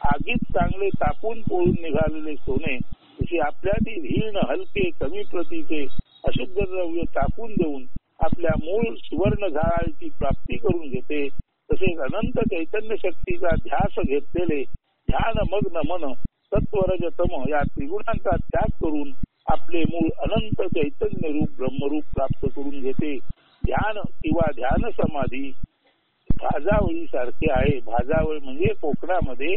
आगीत चांगले तापून पोळून निघालेले सोने जसे आपल्यातील हीन हलके कमी प्रतीचे अशुद्ध द्रव्य टाकून देऊन आपल्या मूळ सुवर्ण झाडाची प्राप्ती करून घेते, तसेच अनंत चैतन्य शक्तीचा ध्यास घेतलेले ध्यानमग्न मन सत्वरजतम या त्रिगुणांचा त्याग करून आपले मूळ अनंत चैतन्य रूप ब्रह्मरूप प्राप्त करून घेते. ध्यान किंवा ध्यान समाधी भाजावळी सारखे आहे. भाजावळ म्हणजे कोकणामध्ये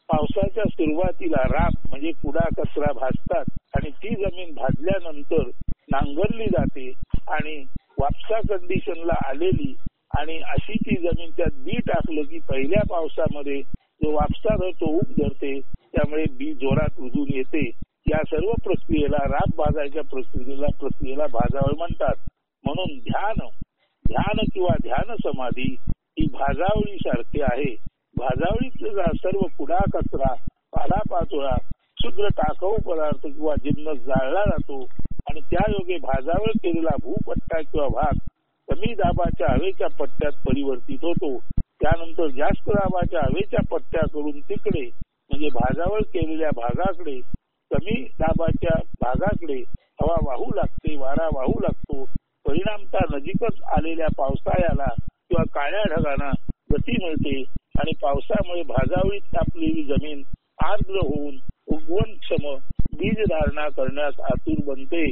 पावसाच्या सुरुवातीला राप म्हणजे कुडा कचरा भाजतात आणि ती जमीन भाजल्यानंतर नांगरली जाते आणि वापसा कंडिशनला आलेली आणि अशी ती जमीन त्यात बी टाकलं की पहिल्या पावसामध्ये जो वापसा धरतो ऊब धरते, त्यामुळे बी जोरात उजून येते. या सर्व प्रक्रियेला राप भाजायच्या प्रक्रियेला भाजावळ म्हणतात. म्हणून ध्यान किंवा ध्यान समाधी ही भाजावळी सारखी आहे. भाजावळीतला सर्व कुडा कचरा पालापाचोळा क्षुद्र टाकाऊ पदार्थ किंवा जिन्नस जाळला जातो आणि त्यायोगे भाजावळ केलेला भूपट्टा किंवा भाग कमी दाबाच्या हवेच्या पट्ट्यात परिवर्तित होतो. त्यानंतर जास्त दाबाच्या हवेच्या पट्ट्याकडून तिकडे म्हणजे भाजावळ केलेल्या भागाकडे कमी दाबाच्या भागाकडे हवा वाहू लागते, वारा वाहू लागतो. परिणामतः नजीकच आलेल्या पावसाळ्याला किंवा काळ्या ढगांना गती मिळते आणि पावसामुळे भाजावळीत तापलेली जमीन आर्द्र होऊन उगवणक्षम बीज धारणा करण्यास आतुर बनते.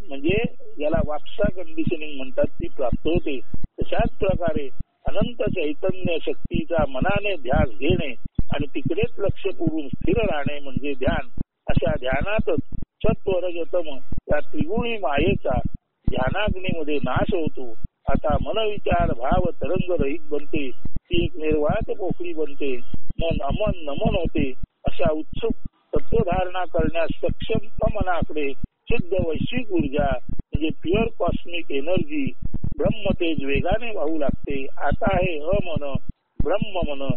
म्हणजे याला वापसा कंडिशनिंग म्हणतात, ती प्राप्त होते. तशाच प्रकारे अनंत चैतन्य शक्तीचा मनाने ध्यास घेणे आणि तिकडेच लक्ष पुरून स्थिर राहणे म्हणजे ध्यान. अशा ध्यानातच सत्वरजतम या त्रिगुणी मायेचा ध्यानाग्नीमध्ये नाश होतो. आता मनविचार भाव तरंग रहित बनते, ती एक निर्वात पोकळी बनते. मन अमन नमन होते. अशा उत्सुक तत्वधारणा करण्यास सक्षम मनाकडे शुद्ध वैश्विक ऊर्जा म्हणजे प्युअर कॉस्मिक एनर्जी ब्रह्मतेज वेगाने वाहू लागते. आता हे अमन ब्रह्ममन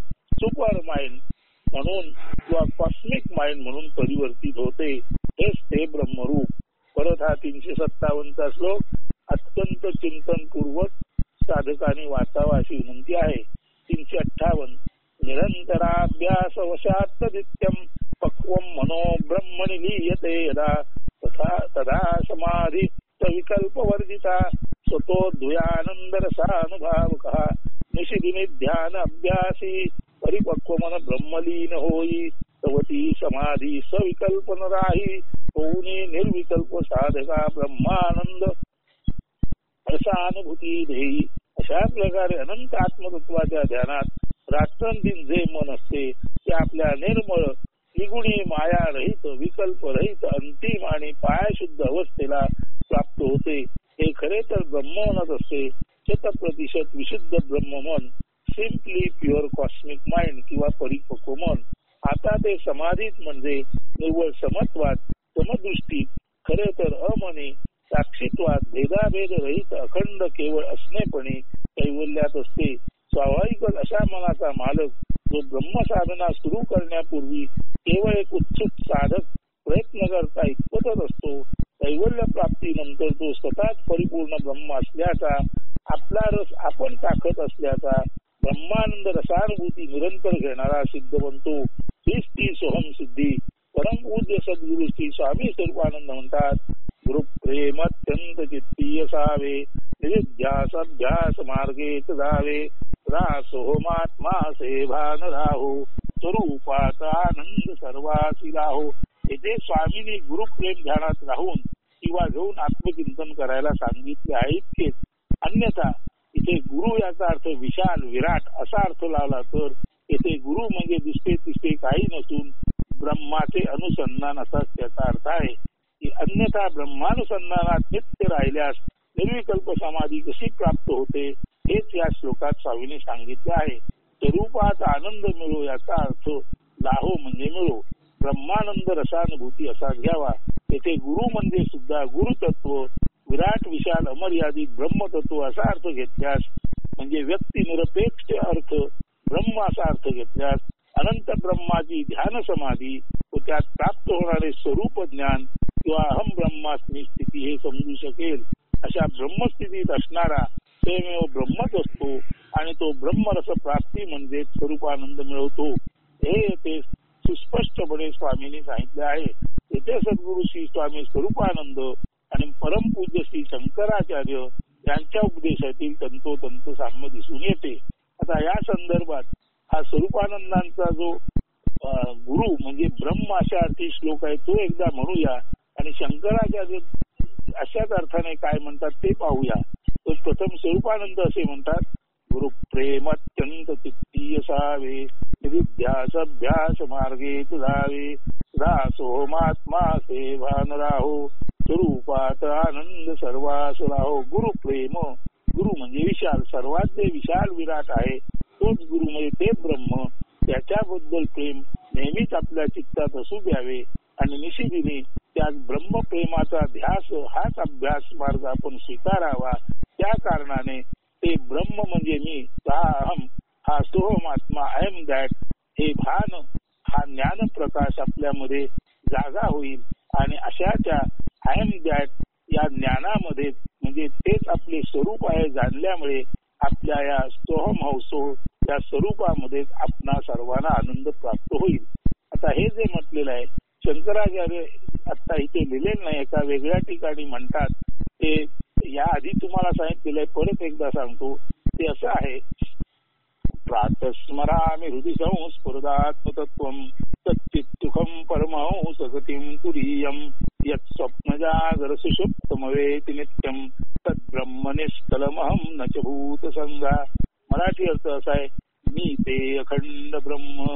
सुपर माइंड म्हणून किंवा कॉस्मिक माइंड म्हणून परिवर्तित होते. हेच ते ब्रह्मरूप. परत हा 357चा श्लोक अत्यंत चिंतनपूर्वक साधकांनी वाचावा अशी विनंती आहे. 358 निरंतराभ्यास वशात नित्यम पक्वम मनो ब्रह्मणि लीयते यदा तदा समाधी विकल्प वर्जिता स्वतो द्वयानंद रसानुभावकः निशिदिनी ध्यान अभ्यासी परिपक्व मन ब्रह्मलीन होई तवती समाधी सविकल्पन राही होऊनी निर्विकल्प साधका ब्रह्मानंद रसानुभूती देई. अशा प्रकारे अनंत आत्मतत्वाच्या ध्यानात रात्रंदिन जे मन असते ते आपल्या निर्मळ त्रिगुणी माया रहित विकल्प रहित अंतिम आणि पायाशुद्ध अवस्थेला प्राप्त होते. हे खरे तर ब्रह्ममनच असते. 100% विशुद्ध ब्रह्ममन, सिम्पली प्युअर कॉस्मिक माइंड किंवा परिपक्व मन. आता ते समाधीत म्हणजे निव्वळ समत्वात समदृष्टीत खरे तर अमनी साक्षीत्वात भेदाभेद रहित अखंड केवळ असणेपणे कैवल्यात असते. स्वाभाविकच अशा मनाचा मालक जो ब्रह्मसाधना सुरू करण्यापूर्वी केवळ एक उत्सुक साधक प्रयत्न करता इतपतच असतो. कैवल्य प्राप्तीनंतर तो स्वतःच परिपूर्ण ब्रह्म असल्याचा, आपला रस आपण टाकत असल्याचा ब्रह्मानंद रसानुभूती निरंतर घेणारा सिद्ध बनतो. हीच ती सोहम सिद्धी. परमपूज्य सद्गुरु श्री स्वामी स्वरूपानंद म्हणतात, गुरु प्रेम अत्यंत चित्तीय सावे निध्यास अभ्यास मार्गे जावे रासोमात्मा से भान राहो स्वरूपाचा आनंद सर्वासी लाहो. येथे स्वामींनी गुरुप्रेम ध्यानात राहून किंवा घेऊन आत्मचिंतन करायला सांगितले आहे इतकेच. अन्यथा इथे गुरु याचा अर्थ विशाल विराट असा अर्थ लावला तर येथे गुरु म्हणजे दिसते तिसते काही नसून ब्रह्माचे अनुसंधान असा त्याचा अर्थ आहे. की अन्यथा ब्रह्मानुसंधानात नित्य राहिल्यास निर्विकल्प समाधी कशी प्राप्त होते हेच या श्लोकात स्वामींनी सांगितले आहे. स्वरूपाचा आनंद मिळो याचा अर्थ लाहो म्हणजे मिळो. ब्रह्मानंद रसानुभूती असा घ्यावा. येथे गुरु म्हणजे सुद्धा गुरुतत्व विराट विशाल अमर्यादित ब्रह्मतत्व असा अर्थ घेतल्यास म्हणजे व्यक्ती निरपेक्ष अर्थ ब्रह्म असा अर्थ घेतल्यास अनंत ब्रह्माची ध्यान समाधी व त्यात प्राप्त होणारे स्वरूप ज्ञान किंवा अहम ब्रह्मास्मी स्थिती हे समजू शकेल. अशा ब्रह्मस्थितीत असणारा स्वयमेव ब्रह्मच असतो आणि तो ब्रह्मरस प्राप्ती म्हणजे स्वरूपानंद मिळवतो. हे येथे सुस्पष्टपणे स्वामींनी सांगितले आहे. येथे सद्गुरु श्री स्वामी स्वरूपानंद आणि परमपूज्य श्री शंकराचार्य यांच्या उपदेशातील तंतोतंत साम्य दिसून येते. आता या संदर्भात हा स्वरूपानंदांचा जो गुरु म्हणजे ब्रह्म अशा अर्थी श्लोक आहे तो एकदा म्हणूया आणि शंकराचार्य अशाच अर्थाने काय म्हणतात ते पाहूया. तर प्रथम स्वरूपानंद असे म्हणतात. गुरु प्रेम अत्यंत चित्तीय सावे निध्यास अभ्यास मार्गे तुझावे सोमात्मा सेवान राहो स्वरूपात आनंद सर्वास राहो. गुरु प्रेम गुरु म्हणजे विशाल सर्वात जे विशाल विराट आहे तोच गुरु म्हणजे ते ब्रह्म. त्याच्याबद्दल प्रेम नेहमीच आपल्या चित्तात असू द्यावे आणि निशिदिनी त्या ब्रह्मप्रेमाचा ध्यास हाच अभ्यास मार्ग आपण स्वीकारावा. त्या कारणाने ते ब्रह्म म्हणजे मी हा अहम हा सोहमात्मा आय एम दॅट हे भान हा ज्ञान प्रकाश आपल्यामध्ये जागा होईल आणि अशाच्या आय एम दॅट या ज्ञानामध्ये म्हणजे तेच आपले स्वरूप आहे जाणल्यामुळे आपल्या या सोहम हौसो या स्वरूपामध्ये आपणा सर्वांना आनंद प्राप्त होईल. आता हे जे म्हटलेलं आहे शंकराचार्य आता इथे लिहिलेलं नाही एका वेगळ्या ठिकाणी म्हणतात ते या आधी तुम्हाला सांगितलेलं आहे परत एकदा सांगतो. ते असं आहे. प्रातस्मरामि हृदि संस्फुरदात्मतत्वं तच्चित्सुखं परमहंस गतिं तुरीयं यत् स्वप्नजागर सुषुप्तमवेति नित्यं तद्ब्रह्म निष्कलमहं न च भूतसंगा. मराठी अर्थ असा आहे. मी ते अखंड ब्रह्म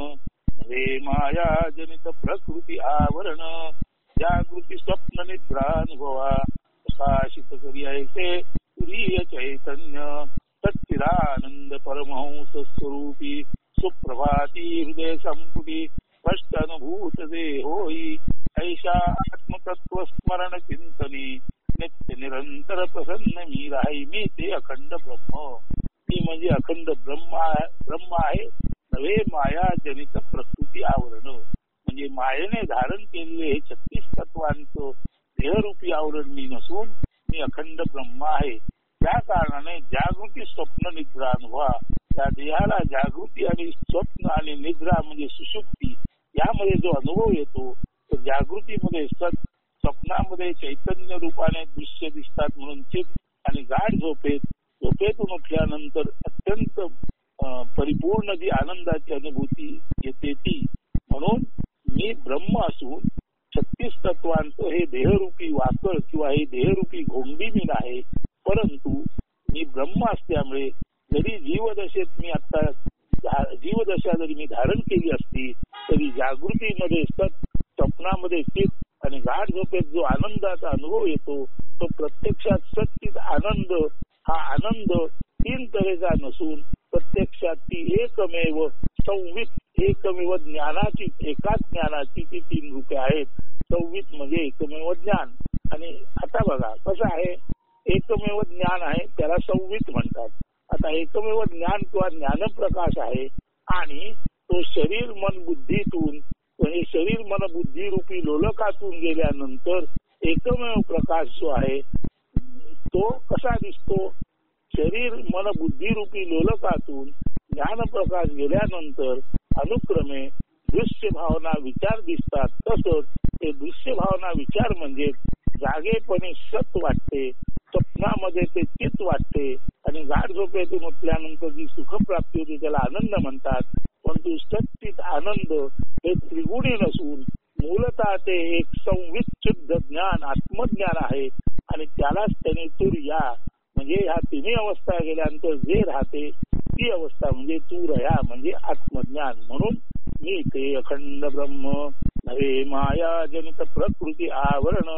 हे माया जनित प्रकृती आवरण जागृती स्वप्न निद्रानुभवा प्रकाशित करी ऐसे तुरीय चैतन्य सच्चिदानंद परमहंस स्वरूपी सुप्रभाती हृदय संपुटी स्पष्ट अनुभूत दे होई ऐशा आत्मतत्व स्मरण चिंतनी नित्य निरंतर प्रसन्न मी राही. मी ते अखंड ब्रह्म. मी म्हणजे अखंड ब्रह्म आहे नव्हे माया जनित प्रकृती आवरण म्हणजे मायेने धारण केलेले हे 36 तत्वांचं देहरूपी आवरण मी नसून मी अखंड ब्रह्म आहे. त्या कारणाने जागृती स्वप्न निद्रा अनुभवा त्या देहाला जागृती आणि स्वप्न आणि निद्रा म्हणजे सुषुप्ती यामध्ये जो अनुभव येतो तो जागृतीमध्ये सत स्वप्नामध्ये चैतन्य रूपाने दृश्य दिसतात म्हणून चित आणि गाढ झोपेतून उठल्यानंतर अत्यंत परिपूर्ण जी आनंदाची अनुभूती येते ती. म्हणून मी ब्रह्म असून 36 तत्वांचं हे देहरूपी वाकळ किंवा हे देहरूपी घोंगडी मी नाही परंतु मी ब्रह्म असल्यामुळे जरी जीवदशेत मी आता जीवदशा जरी मी धारण केली असती तरी जागृतीमध्ये सत स्वप्नामध्ये चित आणि गाढ झोपेत जो आनंदाचा अनुभव येतो तो प्रत्यक्षात सच्चित आनंद हा आनंद 3 तऱ्हेचा नसून प्रत्यक्षात ती एकमेव संवित एकमेव ज्ञानाची एकाच ज्ञानाची ती 3 रूपे आहेत. संवित म्हणजे एकमेव ज्ञान. आणि आता बघा कसं आहे एकमेव ज्ञान आहे त्याला संवित म्हणतात. आता एकमेव ज्ञान किंवा ज्ञानप्रकाश आहे आणि तो शरीर मन बुद्धीतून म्हणजे शरीर मन बुद्धी रूपी लोलकातून गेल्यानंतर एकमेव प्रकाश जो आहे तो कसा दिसतो. शरीर मन बुद्धी रूपी लोलकातून ज्ञान प्रकाश गेल्यानंतर अनुक्रमे दृश्य भावना विचार दिसतात. तसंच ते दृश्य भावना विचार म्हणजे जागेपणे सत वाटते स्वप्न स्वप्नामध्ये ते चित्त वाटते आणि गाढ झोपेतून उठल्यानंतर जी सुखप्राप्ती होती त्याला आनंद म्हणतात. परंतु सच्चित आनंद हे त्रिगुणी नसून मूलतः ते एक संवित शुद्ध ज्ञान आत्मज्ञान आहे आणि त्यालाच त्याने तुर्या म्हणजे ह्या तिन्ही अवस्था गेल्यानंतर जे राहते ती अवस्था म्हणजे तुर्या म्हणजे आत्मज्ञान. म्हणून मी ते अखंड ब्रह्म नव्हे माया जनित प्रकृती आवरण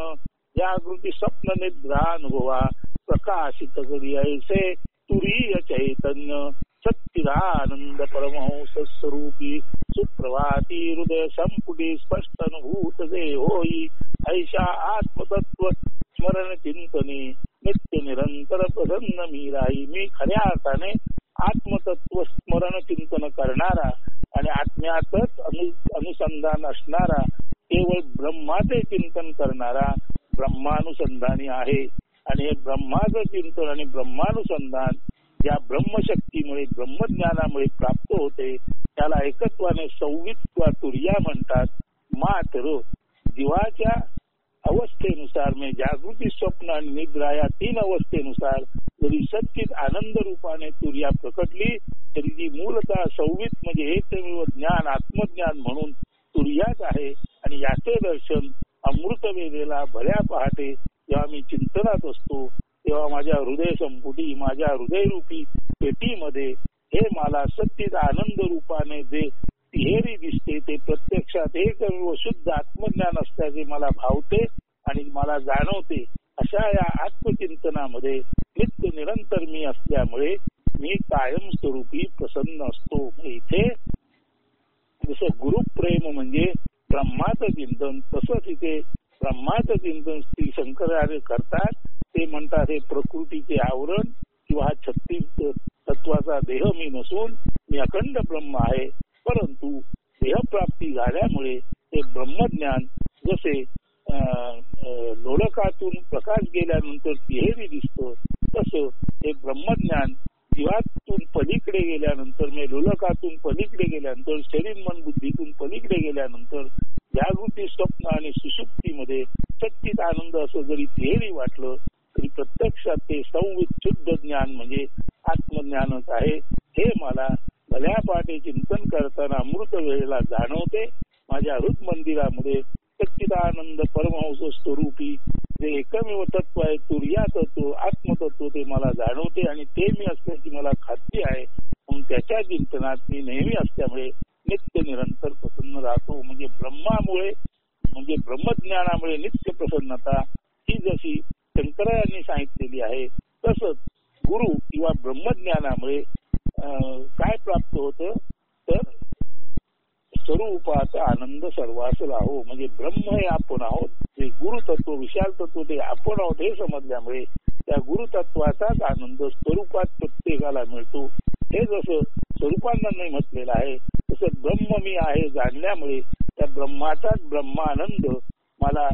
जागृती स्वप्न निद्रानुभवा प्रकाशित करी ऐसे तुरीय चैतन्य सच्चिदानंद परमहंस स्वरूपी सुप्रभाती हृदय संपुटी स्पष्ट अनुभूत जे होई ऐशा आत्मतत्व स्मरण चिंतने नित्य निरंतर प्रसन्न मी राही. मी खऱ्या अर्थाने आत्मतत्व स्मरण चिंतन करणारा आणि आत्म्यातच अनुसंधान असणारा केवळ ब्रह्माचे चिंतन करणारा ब्रह्मानुसंधानी आहे. आणि हे ब्रह्माचं चिंतन आणि ब्रह्मानुसंधान ज्या ब्रह्मशक्तीमुळे ब्रह्मज्ञानामुळे प्राप्त होते त्याला एकत्वाने संवित किंवा तुर्या म्हणतात. मात्र जीवाच्या अवस्थेनुसार म्हणजे जागृती स्वप्न आणि निद्रा या तीन अवस्थेनुसार जरी सच्चित आनंद रूपाने तुर्या प्रकटली तरी ती मूलतः संवित म्हणजे एकमेव ज्ञान आत्मज्ञान म्हणून तुर्याच आहे. आणि याचे दर्शन अमृत वेळेला भल्या पहाटे जेव्हा मी चिंतनात असतो तेव्हा माझ्या हृदय संपुटी माझ्या हृदयरूपी पेटीमध्ये हे मला सच्चित आनंद रूपाने जे तिहेरी दिसते ते प्रत्यक्षात एकमेव शुद्ध आत्मज्ञान असल्याचे मला भावते आणि मला जाणवते. अशा या आत्मचिंतनामध्ये नित्य निरंतर मी असल्यामुळे मी कायम स्वरूपी प्रसन्न असतो. इथे जसं गुरुप्रेम म्हणजे ब्रह्माचं चिंतन तसंच इथे ब्रह्माचं चिंतन श्री शंकराचार्य करतात. ते म्हणतात हे प्रकृतीचे आवरण किंवा हा 36 तत्वाचा देह मी नसून मी अखंड ब्रह्म आहे. परंतु देहप्राप्ती झाल्यामुळे हे ब्रह्मज्ञान जसे लोलकातून प्रकाश गेल्यानंतर तिहेरी दिसतं तसं हे ब्रह्मज्ञान जीवातून पलीकडे गेल्यानंतर म्हणजे लोलकातून पलीकडे गेल्यानंतर शरीर मन बुद्धीतून पलीकडे गेल्यानंतर जागृती स्वप्न आणि सुषुप्तीमध्ये सच्चित आनंद असं जरी तिहेरी वाटलं तरी प्रत्यक्षात ते संवित शुद्ध ज्ञान म्हणजे आत्मज्ञानच आहे. हे मला भल्या पहाटे चिंतन करताना अमृत वेळेला जाणवते. माझ्या हृद मंदिरामध्ये सच्चिदानंद परमहंस स्वरूपी जे एकमेव तत्व आहे तुर्या तत्व आत्मतत्व ते मला जाणवते आणि ते मी असल्याची मला खात्री आहे. म्हणून त्याच्या चिंतनात मी नेहमी असल्यामुळे नित्य निरंतर प्रसन्न राहतो. म्हणजे ब्रह्मामुळे म्हणजे ब्रह्मज्ञानामुळे नित्य प्रसन्नता ही जशी शंकरायांनी सांगितलेली आहे तसंच गुरु किंवा ब्रह्मज्ञानामुळे काय प्राप्त होतं तर स्वरूपाचा आनंद सर्वास राहो. म्हणजे ब्रह्म हे आपण आहोत, जे गुरु तत्व विशाल तत्व ते आपण आहोत हे समजल्यामुळे त्या गुरुतत्वाचाच आनंद स्वरूपात प्रत्येकाला मिळतो. हे जसं स्वरूपानंद म्हटलेलं आहे तसं ब्रह्म मी आहे जाणल्यामुळे त्या ब्रह्माचाच ब्रह्मानंद मला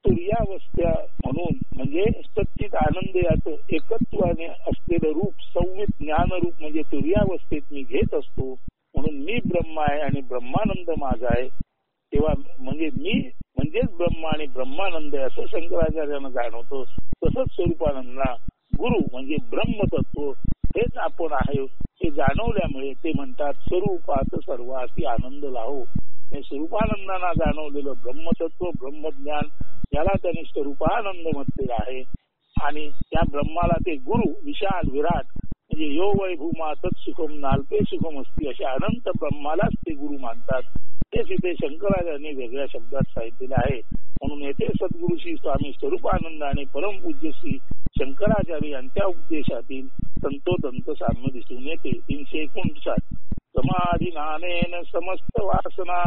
तुर्यावस्था म्हणून म्हणजे सच्चित आनंद याचं एकत्वाने असलेलं रूप संवित ज्ञान रूप म्हणजे तुर्यावस्थेत मी घेत असतो. म्हणून मी ब्रह्म आहे आणि ब्रह्मानंद माझा आहे. तेव्हा म्हणजे मी म्हणजेच ब्रह्म आणि ब्रह्मानंद आहे असं शंकराचार्यांना जाणवतं. तसंच स्वरूपानंदना गुरु म्हणजे ब्रह्मतत्व हेच आपण आहे हे जाणवल्यामुळे ते म्हणतात स्वरूपात सर्वासी आनंद लाहो. हे स्वरूपानंदांना जाणवलेलं ब्रह्मतत्व ब्रह्मज्ञान याला त्यांनी स्वरूपानंद म्हटलेलं आहे. आणि त्या ब्रह्माला ते गुरु विशाल विराट म्हणजे यो वै भूमा तत्सुखम नाल्पे सुखम असती अशा अनंत ब्रह्मालाच ते गुरु मानतात. तेच इथे शंकराचार्यांनी वेगळ्या शब्दात सांगितलेले आहे. म्हणून येथे सद्गुरु श्री स्वामी स्वरूपानंद आणि परमपूज्य श्री शंकराचार्य यांच्या उपदेशातील तंतोतंत साम्य दिसून येते. 359 समाधी नानेन समस्त वासना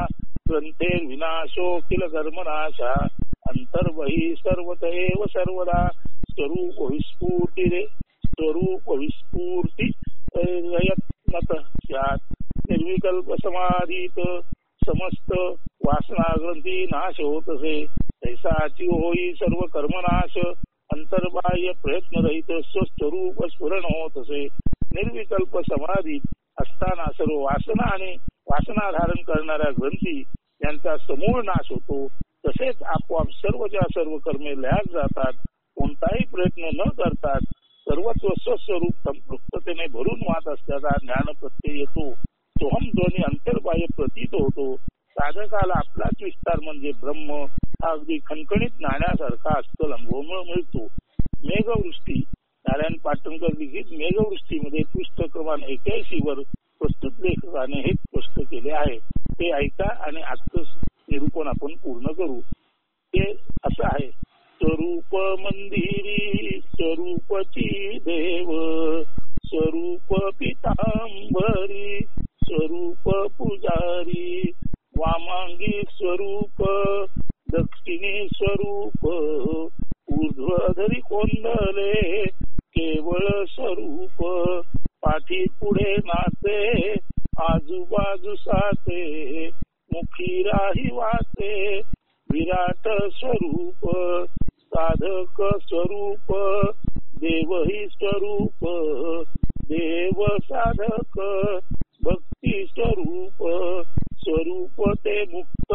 ग्रंथेर विनाशो किल कर्मनाशा अंतर्वही सर्वतएव सर्वदा स्वरूप विस्फूर्ती निर्विकल्प समाधीत समस्त वासना ग्रंथी नाश होतसे तैसाची होई सर्व कर्मनाश अंतर्बाह्य प्रयत्न रहित स्वस्वरूप स्फुरण होतसे. निर्विकल्प समाधीत असताना सर्व वासना आणि वासना धारण करणाऱ्या ग्रंथी यांचा समूळ नाश होतो. तसेच आपोआप सर्वच्या सर्व कर्मे लयात जातात. कोणताही प्रयत्न न करतात सर्वत्व स्वस्वरूप संपृक्ततेने भरून वाहत असल्याचा ज्ञान प्रत्यय येतो. सोहम ध्वनी अंतर्बाह्य प्रतीत होतो. साधकाला आपलाच विस्तार म्हणजे ब्रह्म हा अगदी खणखणीत नाण्यासारखा अस्सल अनुभव मिळतो. मेघवृष्टी नारायण पाटणकर लिखित मेघवृष्टीमध्ये पृष्ठ क्रमांक 81 वर प्रस्तुत लेखकाने हे स्पष्ट केले आहे. ते ऐका आणि आजचं निरूपण आपण पूर्ण करू. ते असं आहे. स्वरूप मंदिरी स्वरूपची देव स्वरूप पितांबरी स्वरूप पुजारी वामांगी स्वरूप दक्षिणी स्वरूप ऊर्ध्वधरी कोंडले केवळ स्वरूप पाठी पुढे नाचे आजूबाजू साचे मुखी राही वाचे विराट स्वरूप साधक स्वरूप देवही स्वरूप देव साधक भक्ती स्वरूप स्वरूप ते मुक्त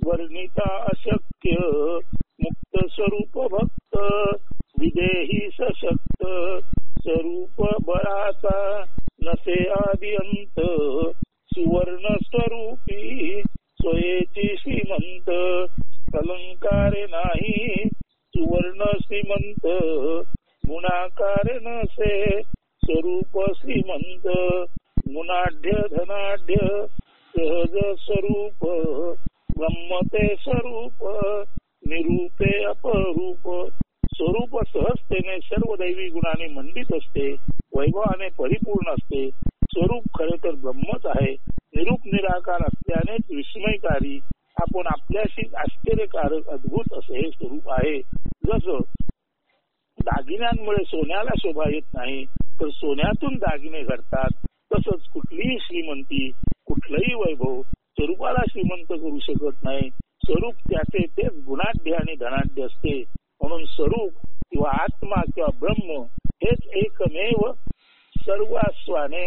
वर्णिता अशक्य मुक्त स्वरूप भक्त विदेही सशक्त स्वरूप बळाचा नसे आदि अंत सुवर्ण स्वरूपी स्वयेची श्रीमंत अलंकारे नाही सुवर्ण श्रीमंत गुणाकार नसे स्वरूप श्रीमंत गुणाढ्य धनाढ्य सहज स्वरूप ब्रह्मते स्वरूप निरूपे अपरूप. स्वरूप सहजतेने सर्व दैवी गुणाने मंडित असते, वैभवाने परिपूर्ण असते. स्वरूप खरे तर ब्रह्मच आहे. निरूप निराकार असल्यानेच विस्मयकारी आपण आपल्याशी आश्चर्यकारक अद्भुत असे हे स्वरूप आहे. जसं दागिन्यांमुळे सोन्याला शोभा येत नाही तर सोन्यातून दागिने घडतात, तसंच कुठलीही श्रीमंती कुठलंही वैभव स्वरूपाला श्रीमंत करू शकत नाही. स्वरूप त्याचे तेच गुणाढ्य आणि धनाढ्य असते. म्हणून स्वरूप किंवा आत्मा किंवा ब्रह्म हेच एकमेव सर्वस्वाने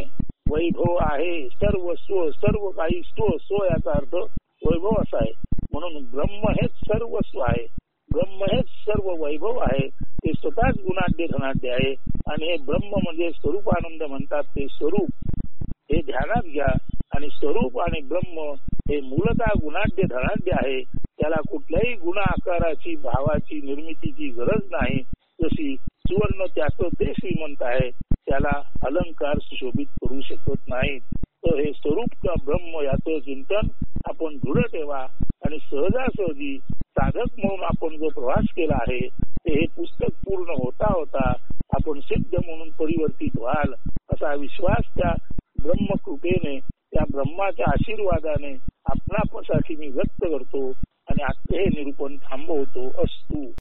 वैभव आहे. सर्व स्व सर्व काही स्व याचा अर्थ वैभव असा आहे. म्हणून ब्रह्म हेच सर्वस्व आहे. ब्रह्म हेच सर्व वैभव आहे. ते स्वतःच गुणाढ्य धनाढ्य आहे आणि हे ब्रह्म म्हणजे स्वरूपानंद म्हणतात ते स्वरूप हे ध्यानात घ्या. आणि स्वरूप आणि ब्रह्म हे मूलतः गुणाढ्य धनाढ्य आहे. त्याला कुठल्याही गुण आकाराची भावाची निर्मितीची गरज नाही. जशी सुवर्ण त्याचं ते श्रीमंत आहे, त्याला अलंकार सुशोभित करू शकत नाहीत. तर हे स्वरूप किंवा ब्रह्म याचं चिंतन आपण दृढ ठेवा आणि सहजासहजी साधक म्हणून आपण जो प्रवास केला आहे ते हे पुस्तक पूर्ण होता होता आपण सिद्ध म्हणून परिवर्तित व्हाल असा विश्वास त्या ब्रह्मकृपेने त्या ब्रह्माच्या आशीर्वादाने आपणासाठी मी व्यक्त करतो आणि आजचे हे निरूपण थांबवतो. अस्तु.